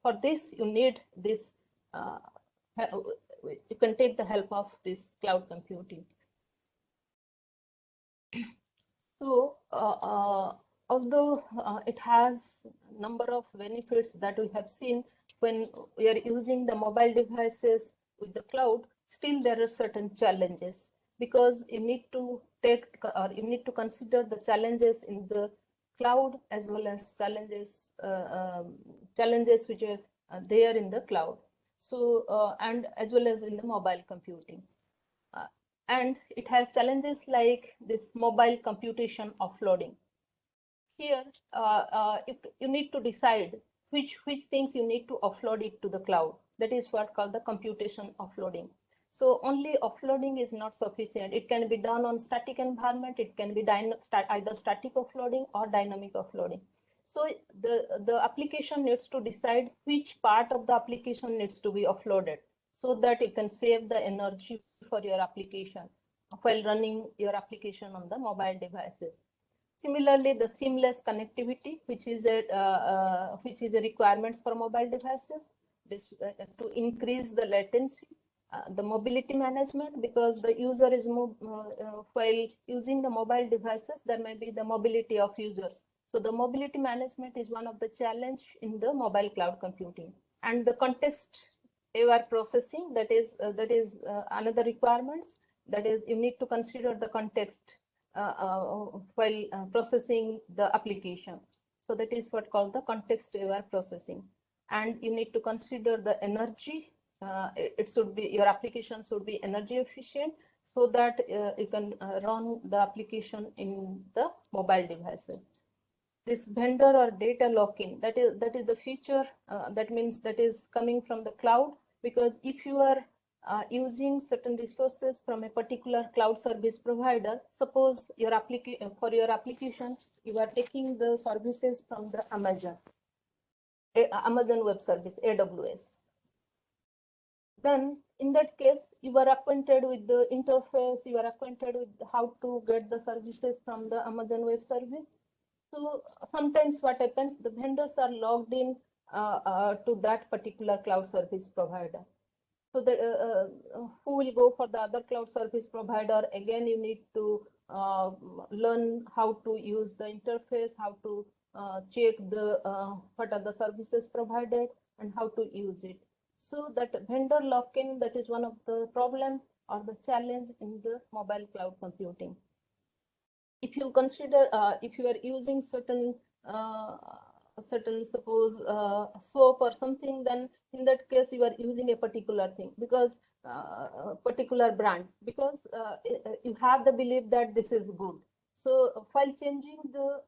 for this you need this you can take the help of this cloud computing. So although it has number of benefits that we have seen when we are using the mobile devices with the cloud, still there are certain challenges, because you need to take, or you need to consider the challenges in the cloud as well as challenges which are there in the cloud. So, and as well as in the mobile computing. And it has challenges like this mobile computation offloading. Here, you need to decide which things you need to offload it to the cloud. That is what called the computation offloading. So only offloading is not sufficient. It can be done on static environment. It can be either static offloading or dynamic offloading. So the application needs to decide which part of the application needs to be offloaded so that it can save the energy for your application while running your application on the mobile devices. Similarly, the seamless connectivity, which is a requirements for mobile devices, this to increase the latency, the mobility management, because the user is while using the mobile devices, there may be the mobility of users. So the mobility management is one of the challenge in the mobile cloud computing, and the context-aware processing, that is another requirements. That is, you need to consider the context while processing the application. So that is what called the context-aware processing. And you need to consider the energy. It should be, your application should be energy efficient so that you can run the application in the mobile devices. This vendor or data lock-in, that is the feature, that means that is coming from the cloud, because if you are using certain resources from a particular cloud service provider, suppose for your application, you are taking the services from the Amazon Web Service, AWS. Then in that case, you are acquainted with the interface, you are acquainted with how to get the services from the Amazon Web Service. So sometimes what happens, the vendors are logged in to that particular cloud service provider. So that who will go for the other cloud service provider? Again, you need to learn how to use the interface, how to check the what are the services provided and how to use it. So that vendor lock-in, that is one of the problem or the challenge in the mobile cloud computing. If you consider, if you are using certain suppose soap or something, then in that case you are using a particular thing because particular brand, because you have the belief that this is good. So while changing the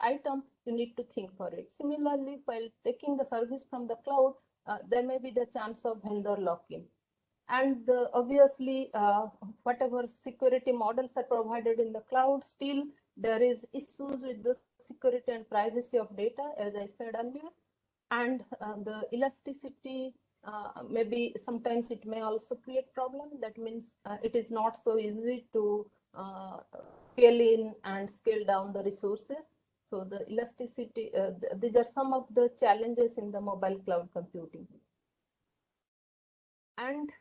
item, you need to think for it. Similarly, while taking the service from the cloud, there may be the chance of vendor lock-in. And obviously, whatever security models are provided in the cloud, still there is issues with the security and privacy of data, as I said earlier. And the elasticity, maybe sometimes it may also create problem. That means it is not so easy to scale in and scale down the resources. So the elasticity, these are some of the challenges in the mobile cloud computing. And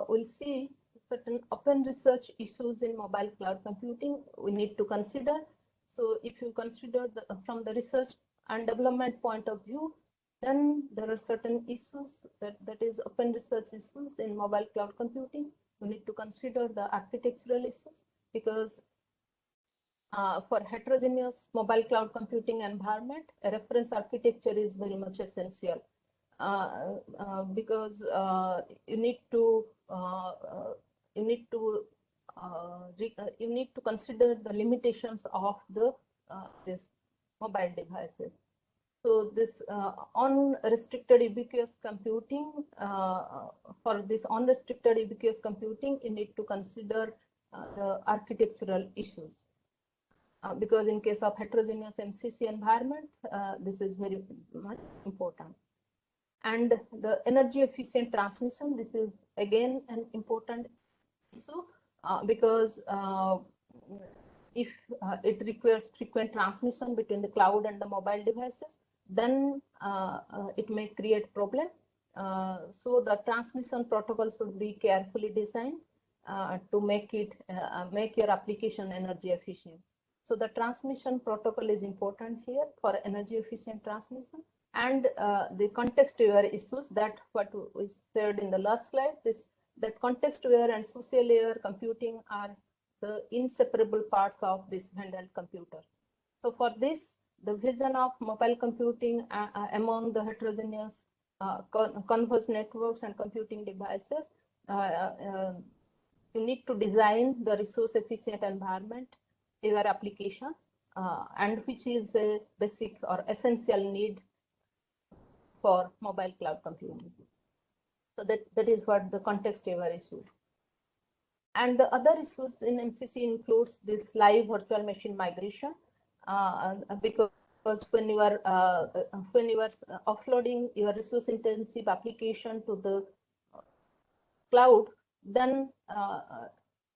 we'll see certain open research issues in mobile cloud computing we need to consider. So if you consider from the research and development point of view, then there are certain issues that is open research issues in mobile cloud computing. We need to consider the architectural issues, because for heterogeneous mobile cloud computing environment, a reference architecture is very much essential. Because you need to consider the limitations of the this mobile devices. So this unrestricted ubiquitous computing, for this unrestricted ubiquitous computing, you need to consider the architectural issues. Because in case of heterogeneous MCC environment, this is very much important. And the energy efficient transmission, this is again an important issue, because if it requires frequent transmission between the cloud and the mobile devices, then it may create problem. So the transmission protocol should be carefully designed to make your application energy efficient. So the transmission protocol is important here for energy efficient transmission. And the context-aware issues, that what we said in the last slide, that context-aware and social-aware computing are the inseparable parts of this handheld computer. So for this, the vision of mobile computing among the heterogeneous converged networks and computing devices, you need to design the resource efficient environment in your application, and which is a basic or essential need for mobile cloud computing. So that is what the context ever issued. And the other issues in MCC includes this live virtual machine migration, because when you are offloading your resource intensive application to the cloud, then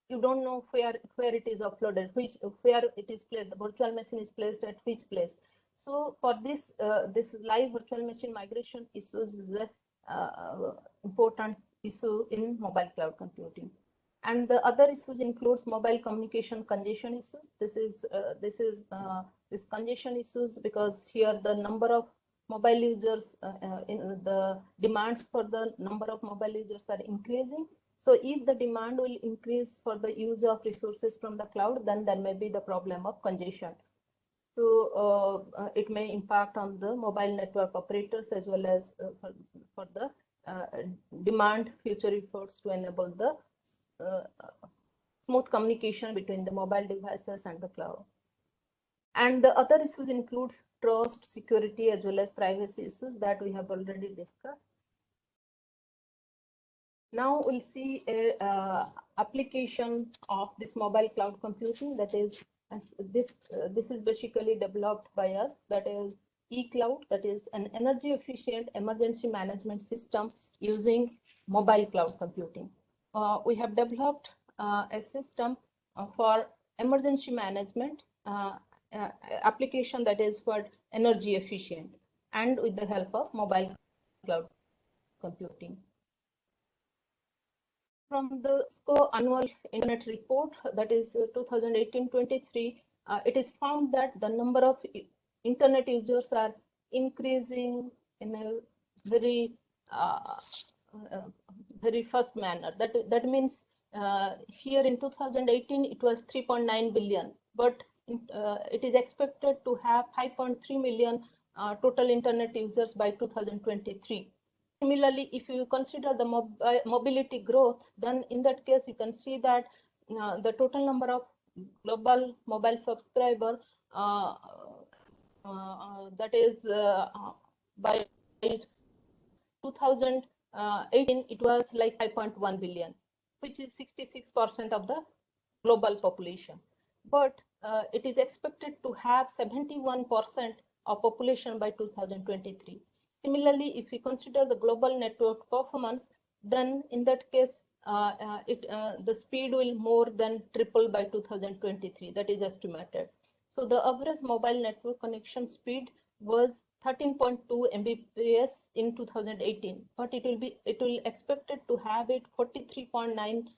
you don't know where it is uploaded, where it is placed, the virtual machine is placed at which place. So for this this live virtual machine migration issues is the important issue in mobile cloud computing. And the other issues includes mobile communication congestion issues. This congestion issues because here the number of mobile users, in the demands for the number of mobile users are increasing. So if the demand will increase for the use of resources from the cloud, then there may be the problem of congestion. So it may impact on the mobile network operators as well as for the demand future efforts to enable the smooth communication between the mobile devices and the cloud. And the other issues include trust, security, as well as privacy issues that we have already discussed. Now we'll see a application of this mobile cloud computing, that is this is basically developed by us, that is eCloud, that is an energy efficient emergency management system using mobile cloud computing. We have developed a system for emergency management application that is for energy efficient and with the help of mobile cloud computing. From the SCO annual internet report, that is 2018-23, it is found that the number of internet users are increasing in a very very fast manner. That means here in 2018 it was 3.9 billion, but it is expected to have 5.3 million total internet users by 2023. Similarly, if you consider the mobility growth, then in that case you can see that the total number of global mobile subscribers, that is by 2018 it was like 5.1 billion, which is 66% of the global population. But it is expected to have 71% of population by 2023. Similarly, if we consider the global network performance, then in that case, the speed will more than triple by 2023. That is estimated. So the average mobile network connection speed was 13.2 Mbps in 2018, but it will expected to have it 43.9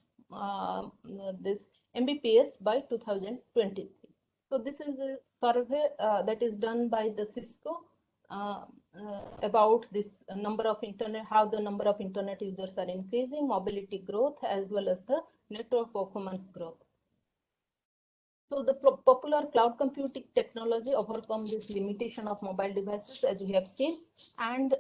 this Mbps by 2023. So this is a survey that is done by the Cisco about this number of internet, how the number of internet users are increasing, mobility growth, as well as the network performance growth. So the popular cloud computing technology overcomes this limitation of mobile devices, as we have seen, and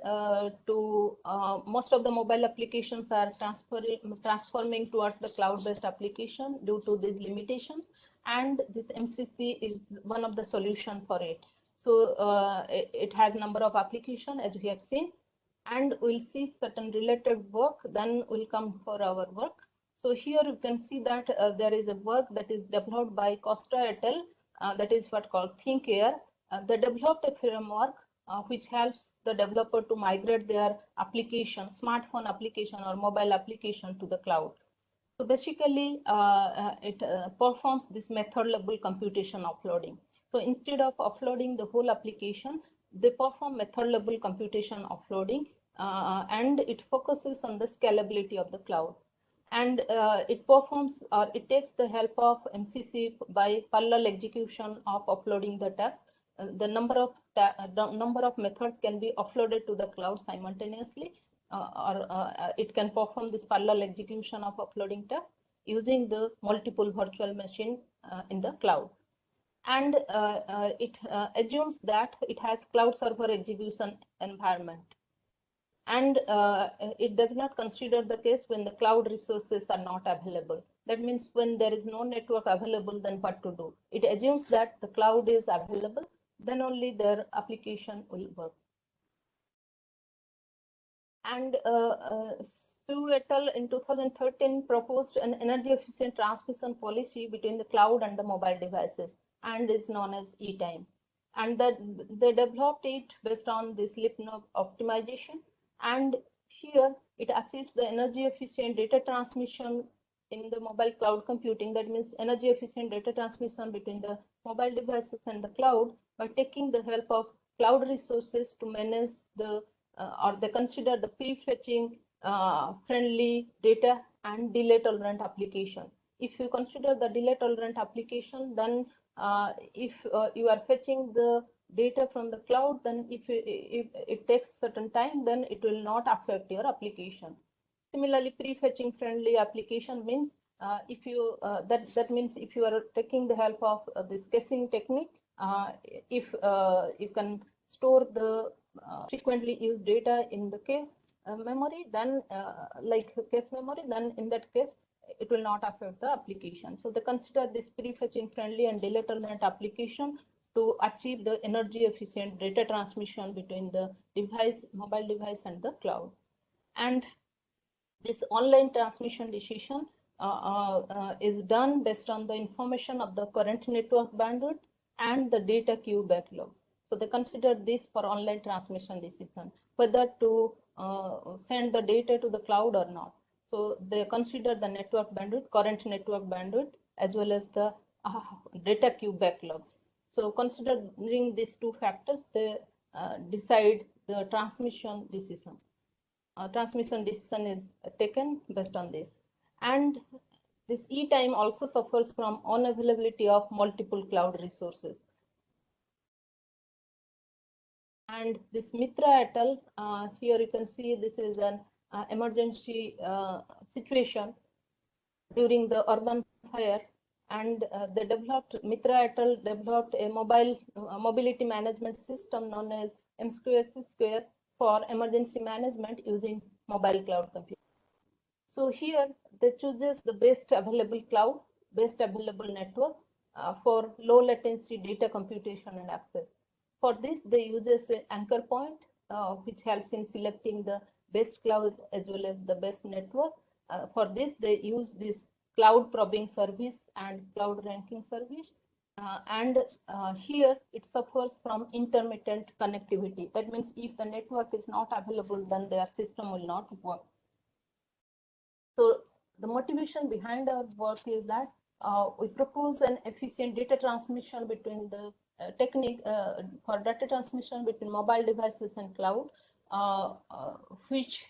most of the mobile applications are transforming towards the cloud-based application due to these limitations, and this MCC is one of the solution for it. So it has number of application, as we have seen, and we'll see certain related work, then we'll come for our work. So here you can see that there is a work that is developed by Costa et al. That is what called ThinkAir. They developed a framework which helps the developer to migrate their application, smartphone application or mobile application to the cloud. So basically, it performs this method level computation offloading. So instead of offloading the whole application, they perform method level computation offloading, and it focuses on the scalability of the cloud. And it performs, or it takes the help of MCC by parallel execution of offloading the task. The number of methods can be offloaded to the cloud simultaneously, or it can perform this parallel execution of offloading task using the multiple virtual machine in the cloud. And it assumes that it has cloud server execution environment. And it does not consider the case when the cloud resources are not available. That means when there is no network available, then what to do? It assumes that the cloud is available, then only their application will work. And Su et al. In 2013 proposed an energy efficient transmission policy between the cloud and the mobile devices, and is known as E-time. And that they developed it based on this Lipnov optimization. And here it achieves the energy efficient data transmission in the mobile cloud computing. That means energy efficient data transmission between the mobile devices and the cloud by taking the help of cloud resources to manage the or they consider the prefetching friendly data and delay tolerant application. If you consider the delay tolerant application, then if you are fetching the data from the cloud, then if it takes certain time, then it will not affect your application. Similarly, prefetching friendly application means if you that means if you are taking the help of this caching technique, if you can store the frequently used data in the cache memory, then like cache memory, then in that case it will not affect the application. So they consider this prefetching friendly and delay tolerant application to achieve the energy efficient data transmission between the device, mobile device and the cloud. And this online transmission decision is done based on the information of the current network bandwidth and the data queue backlogs. So they consider this for online transmission decision, whether to send the data to the cloud or not. So they consider the network bandwidth, current network bandwidth, as well as the data queue backlogs. So considering these two factors, they decide the transmission decision. Transmission decision is taken based on this. And this E-time also suffers from unavailability of multiple cloud resources. And this Mitra et al., here you can see this is an emergency situation during the urban fire, and they developed, Mitra et al. Developed a mobility management system known as M2 C2 for emergency management using mobile cloud computing. So here they chooses the best available cloud, best available network for low latency data computation and access. For this, they uses an anchor point, which helps in selecting the best cloud as well as the best network. For this, they use this cloud probing service and cloud ranking service. And here it suffers from intermittent connectivity. That means if the network is not available, then their system will not work. So the motivation behind our work is that we propose an efficient data transmission between the technique for data transmission between mobile devices and cloud, which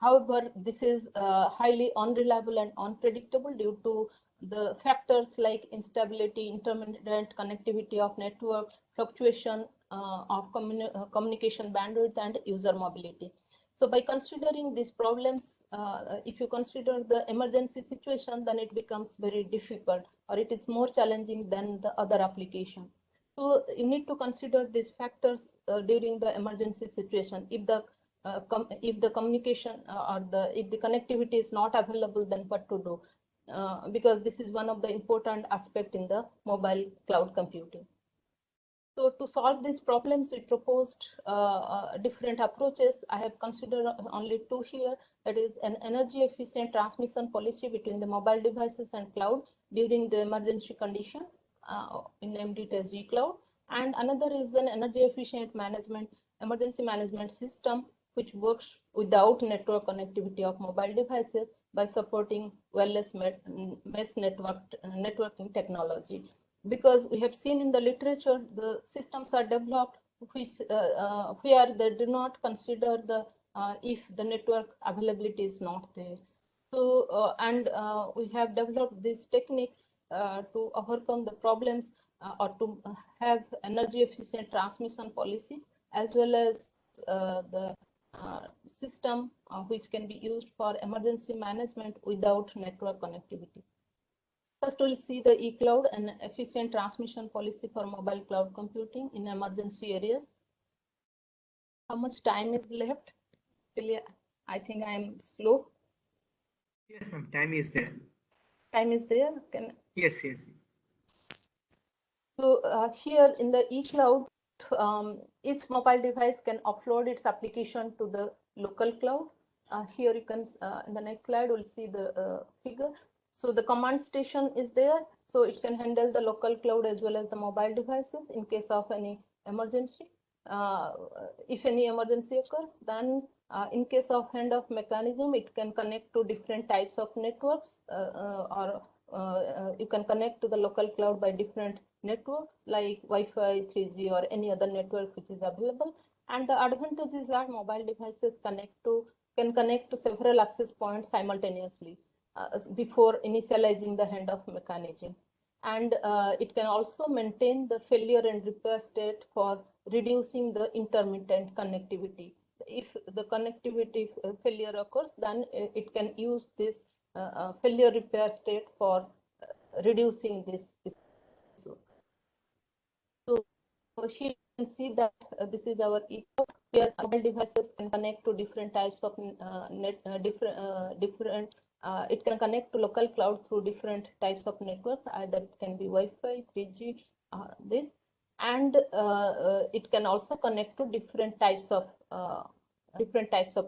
however, this is highly unreliable and unpredictable due to the factors like instability, intermittent connectivity of network, fluctuation of communication bandwidth, and user mobility. So by considering these problems, if you consider the emergency situation, then it becomes very difficult, or it is more challenging than the other application. So you need to consider these factors during the emergency situation. If the communication if the connectivity is not available, then what to do? Because this is one of the important aspect in the mobile cloud computing. So to solve these problems, we proposed different approaches. I have considered only two here. That is an energy efficient transmission policy between the mobile devices and cloud during the emergency condition, named it as G-Cloud. And another is an energy efficient emergency management system, which works without network connectivity of mobile devices by supporting wireless mesh networking technology. Because we have seen in the literature, the systems are developed which where they do not consider the if the network availability is not there. So we have developed these techniques to overcome the problems or to have energy efficient transmission policy, as well as the system which can be used for emergency management without network connectivity. First, we'll see the e-cloud, an efficient transmission policy for mobile cloud computing in emergency areas. how much time is left? Really, I think I'm slow. Yes, ma'am. Time is there. Time is there. Yes, yes. So here in the eCloud, each mobile device can upload its application to the local cloud. Here you can, in the next slide, we'll see the figure. So the command station is there. So it can handle the local cloud as well as the mobile devices in case of any emergency. If any emergency occurs, then in case of handoff mechanism, it can connect to different types of networks or you can connect to the local cloud by different network like Wi-Fi, 3G or any other network which is available. And the advantage is that mobile devices can connect to several access points simultaneously before initializing the handoff mechanism. And it can also maintain the failure and repair state for reducing the intermittent connectivity. If the connectivity failure occurs, then it can use this failure repair state for reducing this issue. So here you can see that this is our eCloud, where mobile devices can connect to different types of it can connect to local cloud through different types of networks. Either it can be Wi-Fi, 3G, this, and it can also connect to different types of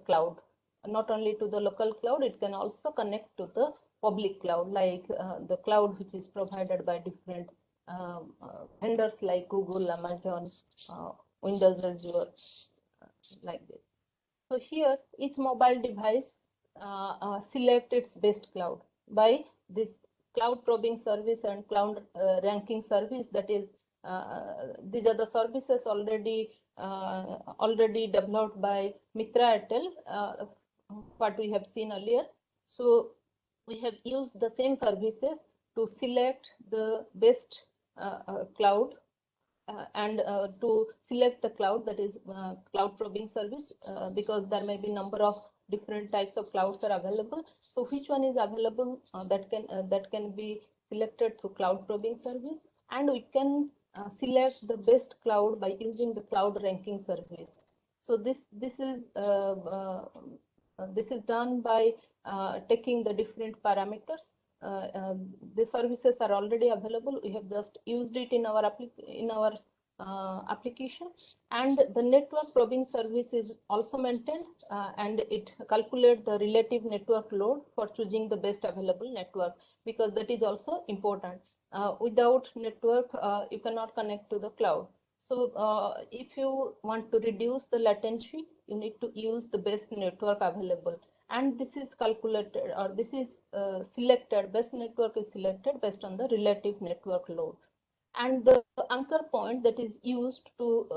cloud. Not only to the local cloud, it can also connect to the public cloud, like the cloud which is provided by different vendors like Google, Amazon, Windows Azure, like this. So here, each mobile device select its best cloud by this cloud probing service and cloud ranking service. That is, these are the services already developed by Mitra Airtel, what we have seen earlier. So we have used the same services to select the best cloud and to select the cloud, that is cloud probing service, because there may be number of different types of clouds are available. So which one is available that can be selected through cloud probing service, and we can select the best cloud by using the cloud ranking service. So this is done by taking the different parameters. The services are already available. We have just used it in our application, and the network probing service is also maintained, and it calculates the relative network load for choosing the best available network, because that is also important. Without network, you cannot connect to the cloud. So if you want to reduce the latency, you need to use the best network available. And this is calculated, or this is selected, best network is selected based on the relative network load. And the anchor point that is used to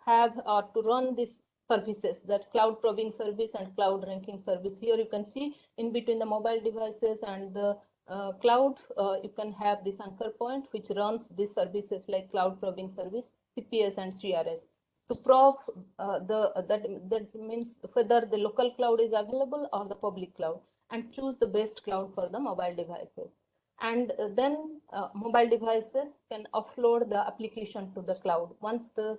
have or to run these services, that cloud probing service and cloud ranking service. Here you can see in between the mobile devices and the cloud, you can have this anchor point which runs these services like cloud probing service, CPS and CRS. To probe that means whether the local cloud is available or the public cloud, and choose the best cloud for the mobile devices. And then mobile devices can offload the application to the cloud. Once the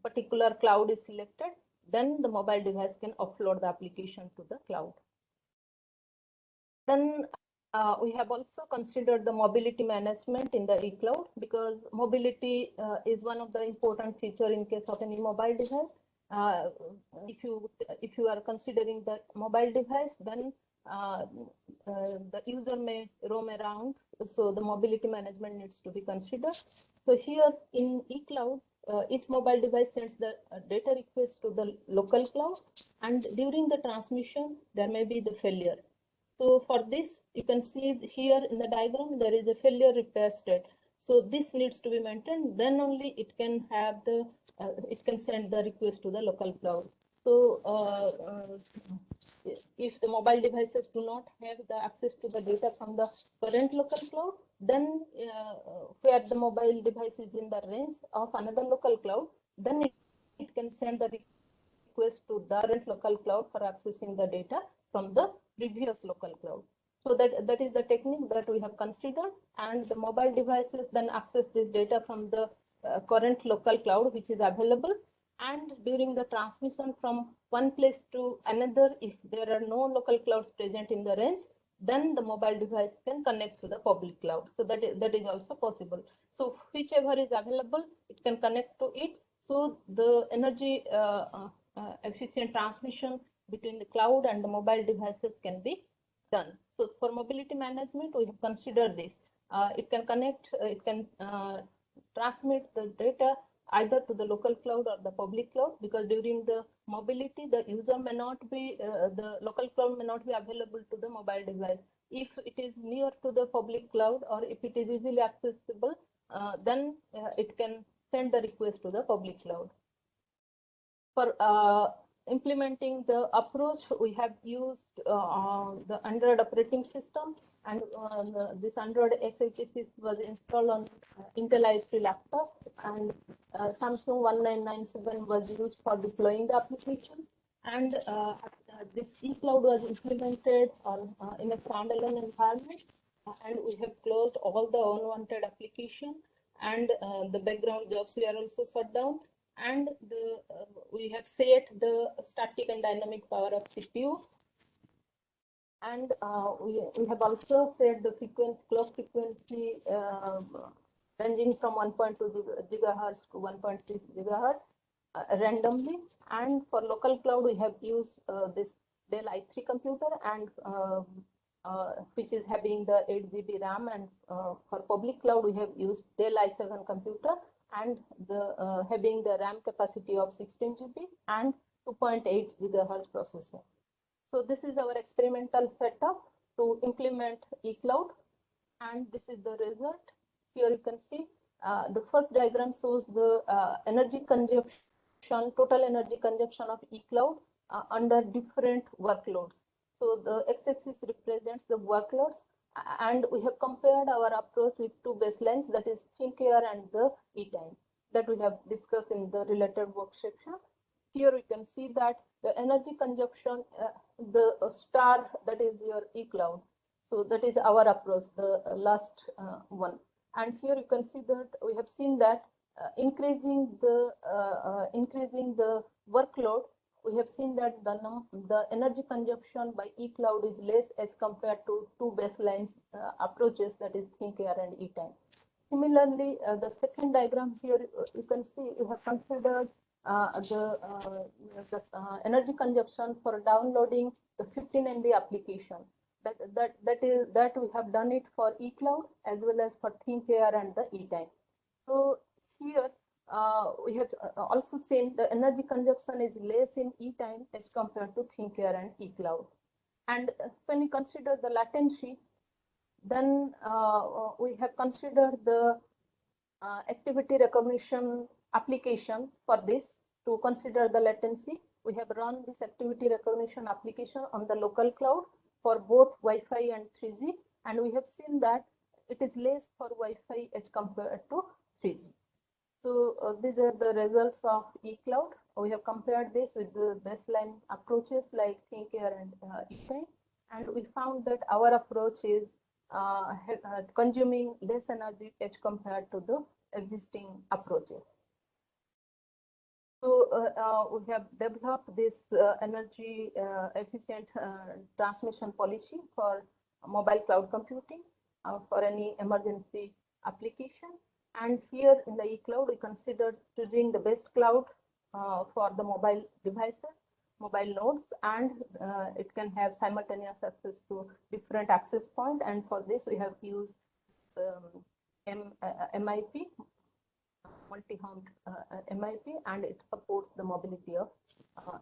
particular cloud is selected, then the mobile device can offload the application to the cloud. Then we have also considered the mobility management in the eCloud, because mobility is one of the important feature in case of any mobile device. If you are considering the mobile device, then the user may roam around, so the mobility management needs to be considered. So here in eCloud, each mobile device sends the data request to the local cloud, and during the transmission there may be the failure. So for this, you can see here in the diagram, there is a failure repair state. So this needs to be maintained, then only it can have the, it can send the request to the local cloud. So if the mobile devices do not have the access to the data from the current local cloud, then where the mobile device is in the range of another local cloud, then it can send the request to the current local cloud for accessing the data from the previous local cloud. So that is the technique that we have considered, and the mobile devices then access this data from the current local cloud which is available, And during the transmission from one place to another, if there are no local clouds present in the range, then the mobile device can connect to the public cloud. So that is also possible. So whichever is available, it can connect to it. So the energy efficient transmission between the cloud and the mobile devices can be done. So for mobility management, we have considered this. It can connect, it can transmit the data either to the local cloud or the public cloud, because during the mobility, the user may not be, the local cloud may not be available to the mobile device. If it is near to the public cloud or if it is easily accessible, then it can send the request to the public cloud. For implementing the approach, we have used the Android operating system, and this Android x86 was installed on Intel i3 laptop, and Samsung 1997 was used for deploying the application. And this eCloud was implemented in a standalone environment, and we have closed all the unwanted application, and the background jobs were also shut down, and we have set the static and dynamic power of CPU, and we have also set the clock frequency ranging from 1.2 gigahertz to 1.6 gigahertz randomly. And for local cloud, we have used this Dell i3 computer, and which is having the 8 GB RAM, and for public cloud, we have used Dell i7 computer, and having the RAM capacity of 16 GB and 2.8 gigahertz processor. So this is our experimental setup to implement eCloud, and this is the result. Here you can see the first diagram shows the energy consumption, total energy consumption of eCloud under different workloads. So the x-axis represents the workloads, and we have compared our approach with two baselines, that is ThinkAir and the eTime, that we have discussed in the related work section. Here we can see that the energy consumption, the star, that is your eCloud. So that is our approach, the last one. And here you can see that we have seen that increasing the workload, we have seen that the energy consumption by eCloud is less as compared to two baselines approaches, that is ThinkAir and eTime. Similarly, the second diagram here, you can see we have considered the energy consumption for downloading the 15 MB application. That we have done it for eCloud as well as for ThinkAir and the eTime. So here we have also seen the energy consumption is less in eTime as compared to ThinkAir and eCloud. And when you consider the latency, then we have considered the activity recognition application for this. To consider the latency, we have run this activity recognition application on the local cloud for both Wi-Fi and 3G, and we have seen that it is less for Wi-Fi as compared to 3G. So these are the results of eCloud. We have compared this with the baseline approaches like ThinkAir and eTime, and we found that our approach is consuming less energy as compared to the existing approaches. So we have developed this energy efficient transmission policy for mobile cloud computing for any emergency application. And here in the eCloud, we considered choosing the best cloud for the mobile devices, mobile nodes, and it can have simultaneous access to different access points. And for this, we have used MIP, multi-homed MIP, and it supports the mobility of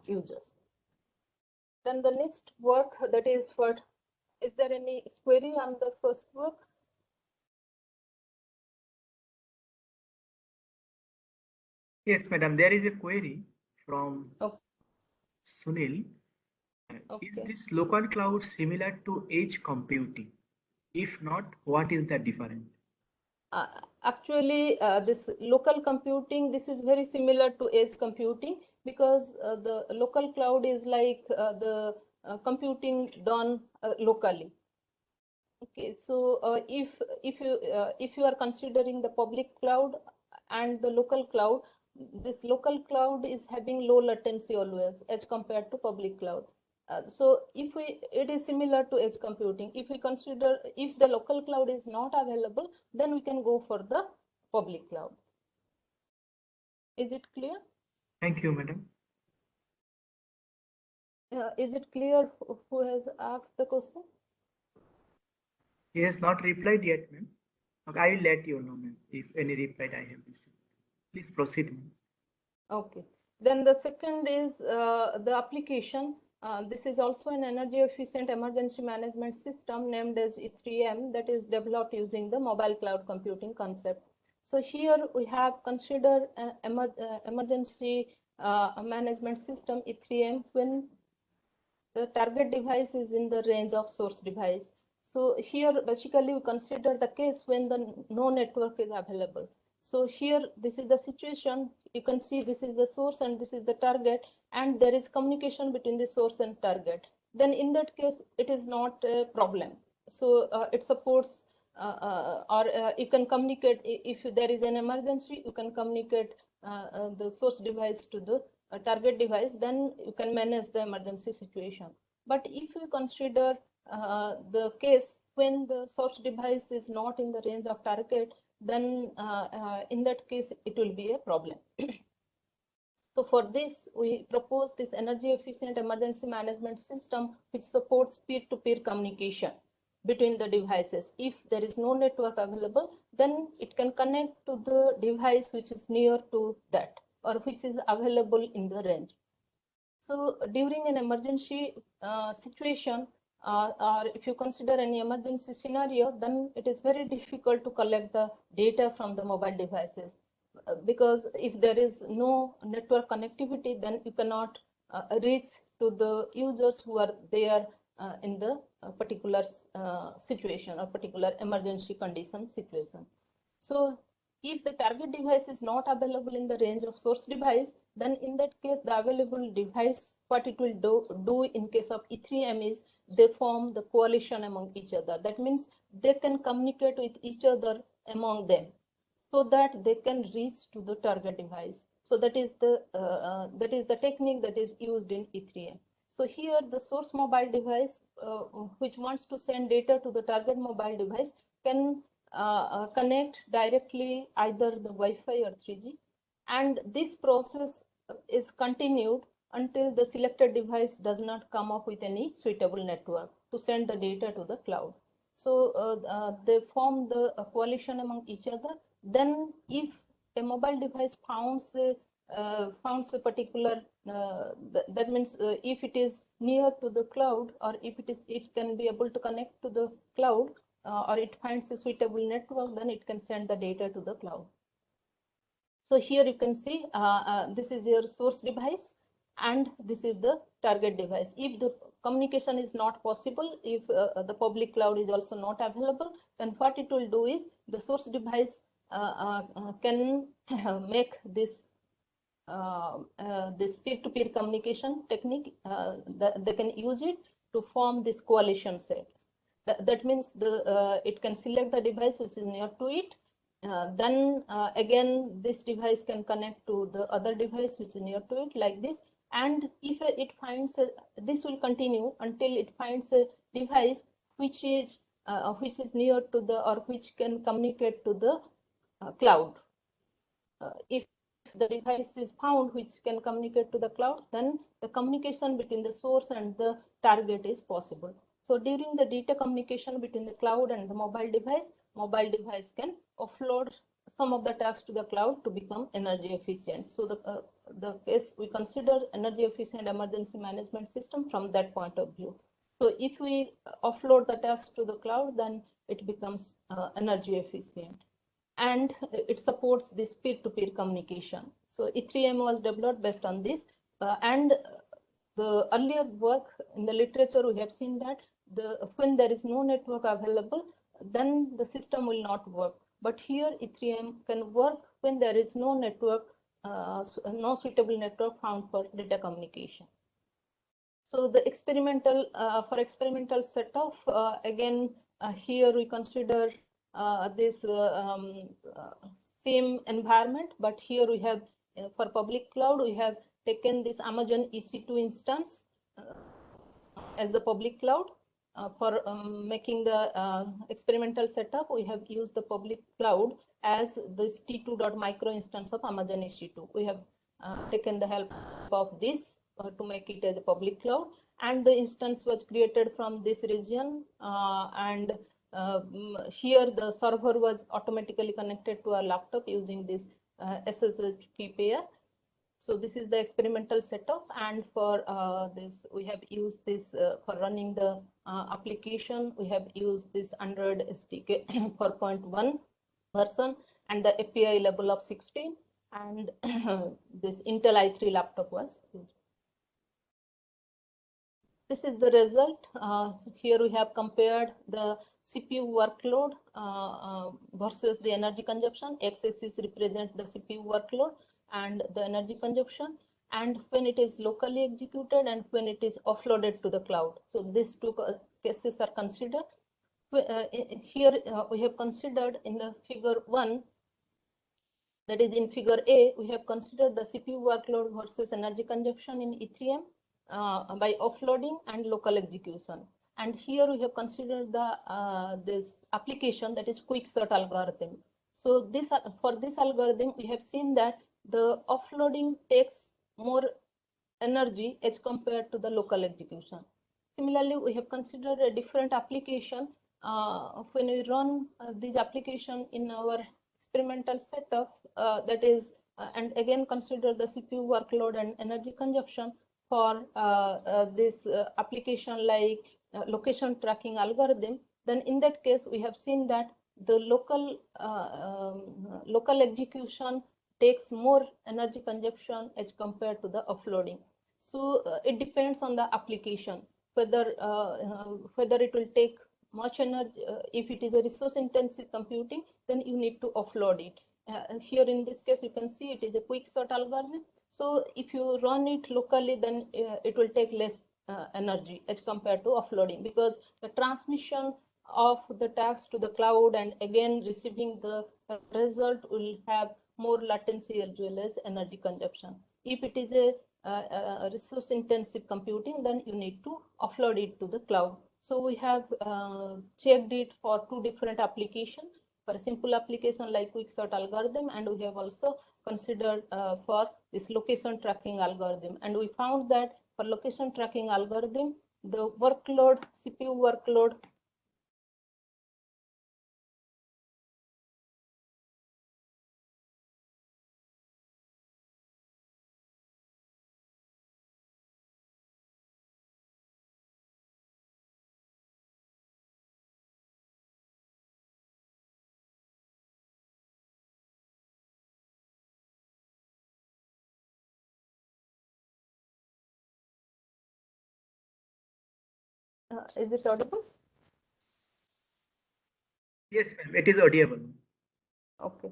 users. Then the next work, that is for, is there any query on the first work? Yes, madam, there is a query from Sunil. Is this local cloud similar to edge computing? If not, what is the difference? Actually, this local computing, this is very similar to edge computing, because the local cloud is like the computing done locally. Okay, so if you are considering the public cloud and the local cloud, this local cloud is having low latency always as compared to public cloud. So it is similar to edge computing. If we consider, if the local cloud is not available, then we can go for the public cloud. Is it clear? Thank you, madam. Is it clear who has asked the question? He has not replied yet, ma'am. Okay, I will let you know, ma'am, if any reply I have received. Please proceed, ma'am. Okay. Then the second is the application. This is also an energy efficient emergency management system named as E3M that is developed using the mobile cloud computing concept. So here we have considered an emergency management system E3M when the target device is in the range of source device. So here basically we consider the case when the no network is available. So here this is the situation. You can see this is the source and this is the target, and there is communication between the source and target. Then in that case it is not a problem. So it supports you can communicate if there is an emergency. You can communicate the source device to the target device, then you can manage the emergency situation. But if you consider the case when the source device is not in the range of target, then in that case it will be a problem. So for this, we propose this energy efficient emergency management system which supports peer-to-peer communication between the devices. If there is no network available, then it can connect to the device which is near to that or which is available in the range. So during an emergency situation, or if you consider any emergency scenario, then it is very difficult to collect the data from the mobile devices. Because if there is no network connectivity, then you cannot reach to the users who are there in the particular situation or particular emergency condition situation. So if the target device is not available in the range of source device, then in that case the available device, what it will do in case of E3M is they form the coalition among each other. That means they can communicate with each other among them so that they can reach to the target device. So that is the technique that is used in E3M. So here the source mobile device which wants to send data to the target mobile device can connect directly either the Wi-Fi or 3G, and this process is continued until the selected device does not come up with any suitable network to send the data to the cloud. So they form the coalition among each other. Then if a mobile device founds a particular that means if it is near to the cloud, or if it can be able to connect to the cloud, or it finds a suitable network, then it can send the data to the cloud. So here you can see this is your source device and this is the target device. If the communication is not possible, if the public cloud is also not available, then what it will do is the source device can make this this peer-to-peer communication technique. They can use it to form this coalition set. That means it can select the device which is near to it. Then again, this device can connect to the other device which is near to it, like this. And if it finds this will continue until it finds a device which is near to the, or which can communicate to the cloud. If the device is found which can communicate to the cloud, then the communication between the source and the target is possible. So during the data communication between the cloud and the mobile device can offload some of the tasks to the cloud to become energy efficient. So the case we consider energy efficient emergency management system from that point of view. So if we offload the tasks to the cloud, then it becomes energy efficient. And it supports this peer-to-peer communication. So E3M was developed based on this. And the earlier work in the literature, we have seen that when there is no network available, then the system will not work. But here E3M can work when there is no network, no suitable network found for data communication. So the experimental setup, again, here we consider this same environment, but here we have for public cloud, we have taken this Amazon EC2 instance as the public cloud. For making the experimental setup, we have used the public cloud as this T2.micro instance of Amazon EC2. We have taken the help of this to make it as a public cloud, and the instance was created from this region, and here the server was automatically connected to our laptop using this SSH key pair. So this is the experimental setup, and for this we have used this for running the application. We have used this Android SDK 4.1 version and the API level of 16, and this Intel i3 laptop was used. This is the result. Here we have compared the CPU workload versus the energy consumption. X-axis represents the CPU workload and the energy consumption, and when it is locally executed and when it is offloaded to the cloud. So these two cases are considered. Here we have considered in the figure 1, that is in figure A, we have considered the CPU workload versus energy consumption in E3M by offloading and local execution. And here we have considered the this application, that is quicksort algorithm. So this for this algorithm, we have seen that the offloading takes more energy as compared to the local execution. Similarly, we have considered a different application. When we run this application in our experimental setup, that is, and again consider the CPU workload and energy consumption for this application like location tracking algorithm, then in that case, we have seen that the local execution takes more energy consumption as compared to the offloading. So it depends on the application, whether it will take much energy. If it is a resource intensive computing, then you need to offload it. Here in this case, you can see it is a quicksort algorithm. So if you run it locally, then it will take less energy as compared to offloading, because the transmission of the task to the cloud and again receiving the result will have more latency as well as energy consumption. If it is a resource intensive computing, then you need to offload it to the cloud. So we have checked it for two different applications, for a simple application like quicksort algorithm, and we have also considered for this location tracking algorithm. And we found that for location tracking algorithm, the workload, CPU workload, is it audible? Yes, ma'am, it is audible. Okay.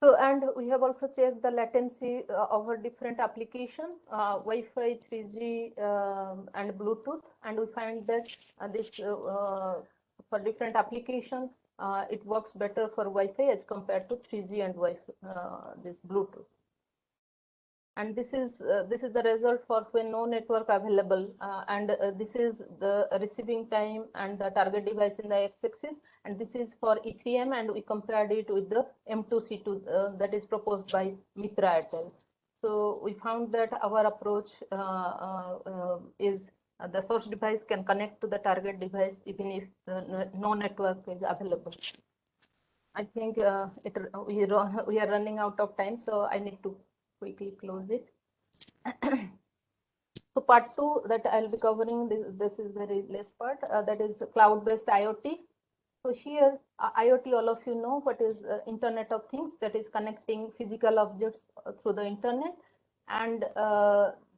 So, and we have also checked the latency over different applications, Wi-Fi, 3G, and Bluetooth, and we find that this for different applications, it works better for Wi-Fi as compared to 3G and Wi-Fi, this Bluetooth. And this is the result for when no network available, and this is the receiving time and the target device in the x-axis, and this is for E3M, and we compared it with the M2C2 that is proposed by Mitra et al. So we found that our approach is the source device can connect to the target device even if no network is available. I think we are running out of time, so I need to quickly close it. So part 2 that I'll be covering, this is very less part, that is cloud-based IoT. So here IoT, all of you know what is Internet of Things, that is connecting physical objects through the internet, and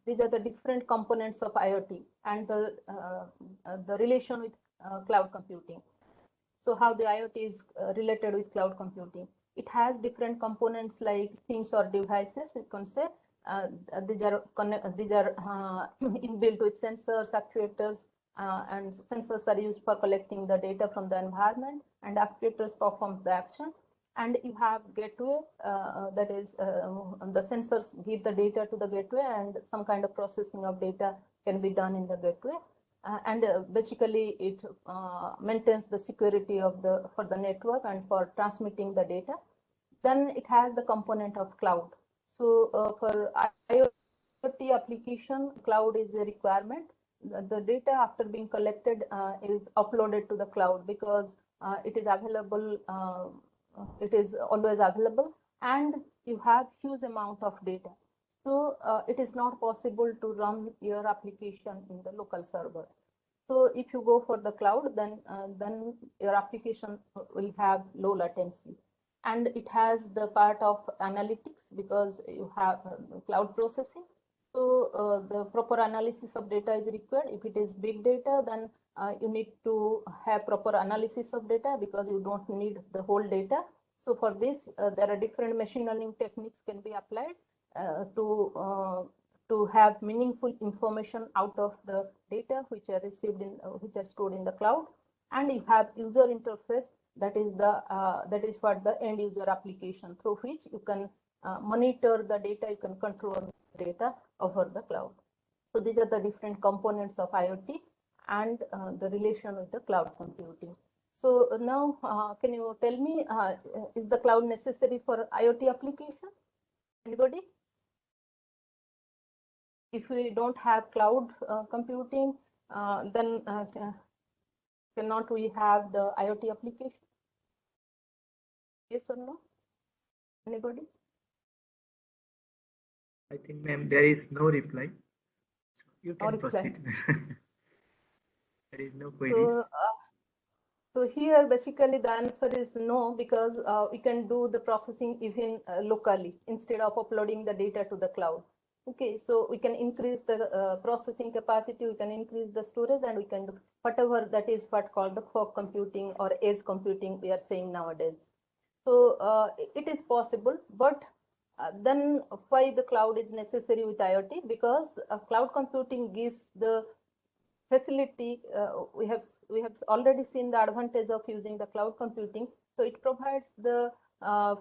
these are the different components of IoT and the relation with cloud computing. So how the IoT is related with cloud computing. It has different components like things or devices, we can say. These are inbuilt with sensors, actuators, and sensors are used for collecting the data from the environment, and actuators perform the action. And you have gateway, that is the sensors give the data to the gateway, and some kind of processing of data can be done in the gateway. And basically it maintains the security of for the network and for transmitting the data. Then it has the component of cloud. So for IoT application, cloud is a requirement. The data after being collected is uploaded to the cloud, because it is available, it is always available, and you have huge amount of data. So it is not possible to run your application in the local server. So if you go for the cloud, then your application will have low latency. And it has the part of analytics, because you have cloud processing. So the proper analysis of data is required. If it is big data, then you need to have proper analysis of data, because you don't need the whole data. So for this, there are different machine learning techniques can be applied to have meaningful information out of the data which are received in which are stored in the cloud. And you have user interface, that is for the end user application, through which you can monitor the data, you can control the data over the cloud. So these are the different components of IoT and the relation with the cloud computing. So now, can you tell me, is the cloud necessary for IoT application? Anybody? If we don't have cloud computing, then cannot we have the IoT application? Yes or no? Anybody? I think, ma'am, there is no reply. So you No can reply. proceed. There is no queries. So here basically the answer is no, because we can do the processing even locally instead of uploading the data to the cloud. Okay, so we can increase the processing capacity, we can increase the storage, and we can do whatever that is what called the fog computing or edge computing we are saying nowadays. So it is possible, but then why the cloud is necessary with IoT? Because cloud computing gives the facility. We have already seen the advantage of using the cloud computing. So it provides the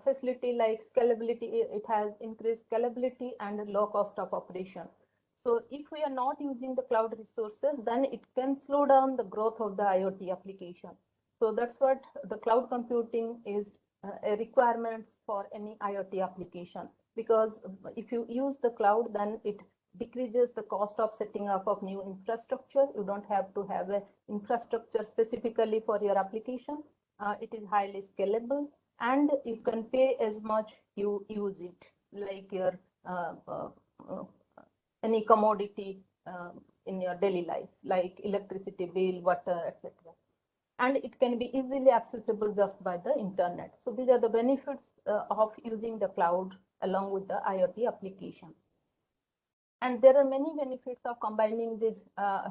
facility like scalability. It has increased scalability and low cost of operation. So if we are not using the cloud resources, then it can slow down the growth of the IoT application. So that's what the cloud computing is a requirement for any IoT application. Because if you use the cloud, then it decreases the cost of setting up of new infrastructure. You don't have to have an infrastructure specifically for your application. It is highly scalable, and you can pay as much you use it, like your any commodity in your daily life, like electricity bill, water, etc. And it can be easily accessible just by the internet. So these are the benefits of using the cloud along with the IoT application. And there are many benefits of combining these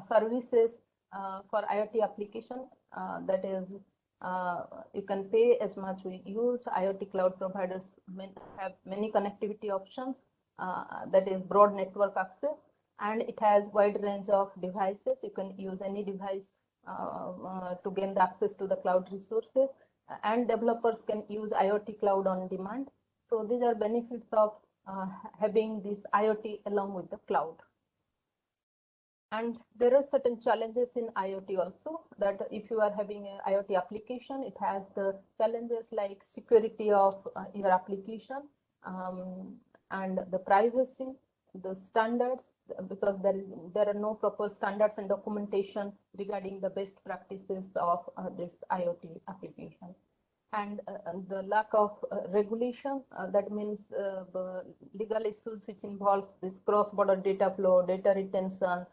services for IoT application. That is, you can pay as much we use. IoT cloud providers have many connectivity options. That is broad network access, and it has wide range of devices. You can use any device to gain the access to the cloud resources, and developers can use IoT cloud on demand. So these are benefits of having this IoT along with the cloud. And there are certain challenges in IoT also, that if you are having an IoT application, it has the challenges like security of your application, and the privacy, the standards, because there are no proper standards and documentation regarding the best practices of this IoT application. And the lack of regulation, that means the legal issues which involve this cross-border data flow, data retention,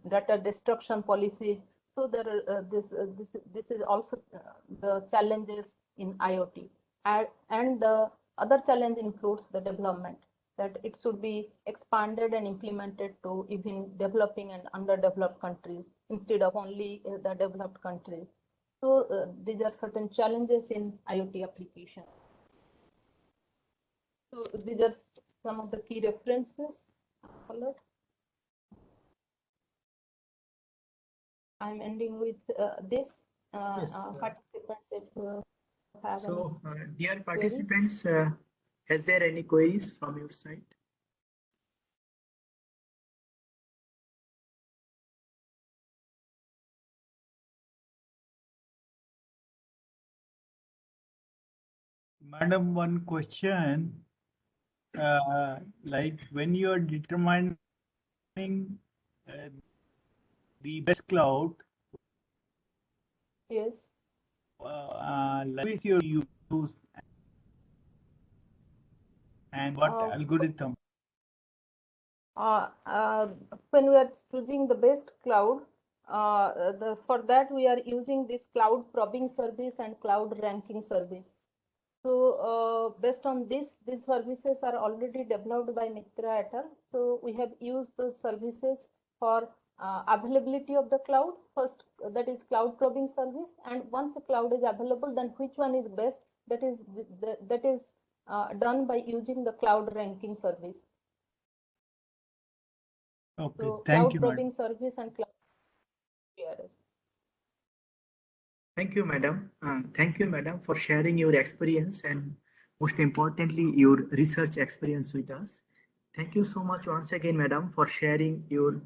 data destruction policies. So there are, this is also the challenges in IoT. And the other challenge includes the development, that it should be expanded and implemented to even developing and underdeveloped countries instead of only the developed countries. So these are certain challenges in IoT application. So these are some of the key references followed. I'm ending with this. Yes, Participants, if have So, any dear participants, has there any queries from your side? Madam, one question. Like when you are determining the best cloud, Yes. like which you use and what Uh, algorithm? when we are choosing the best cloud, for that we are using this cloud probing service and cloud ranking service. So based on this, these services are already developed by Mitra et al. So we have used those services for availability of the cloud. First, that is cloud probing service, and once a cloud is available, then which one is best? That is done by using the cloud ranking service. Okay, So thank cloud you, probing madam. service and cloud CRS. Thank you, madam. Thank you, madam, for sharing your experience and most importantly, your research experience with us. Thank you so much once again, madam, for sharing your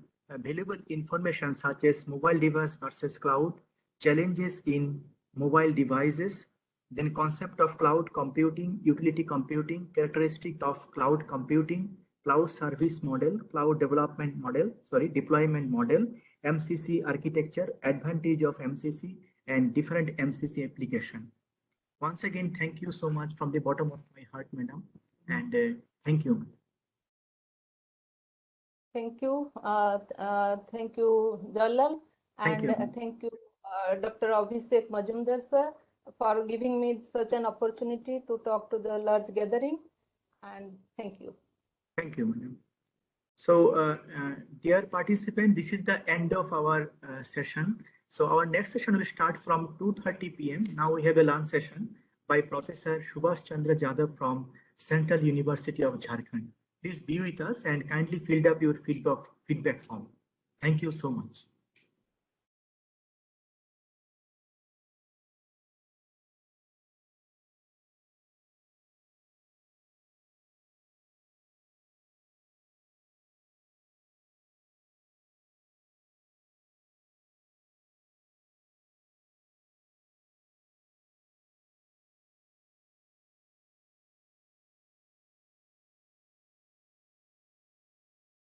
valuable information such as mobile device versus cloud, challenges in mobile devices, then concept of cloud computing, utility computing, characteristic of cloud computing, cloud service model, cloud development model, deployment model, MCC architecture, advantage of MCC, and different MCC application. Once again, thank you so much from the bottom of my heart, madam, and thank you. Thank you. Thank you, Jalal, Thank and you. thank you, Dr. Abhishek Majumdar, sir, for giving me such an opportunity to talk to the large gathering. And thank you. Thank you, madam. So, dear participant, this is the end of our session. So our next session will start from 2:30 p.m. Now we have a lunch session by Professor Subhash Chandra Jadhav from Central University of Jharkhand. Please be with us and kindly fill up your feedback form. Thank you so much.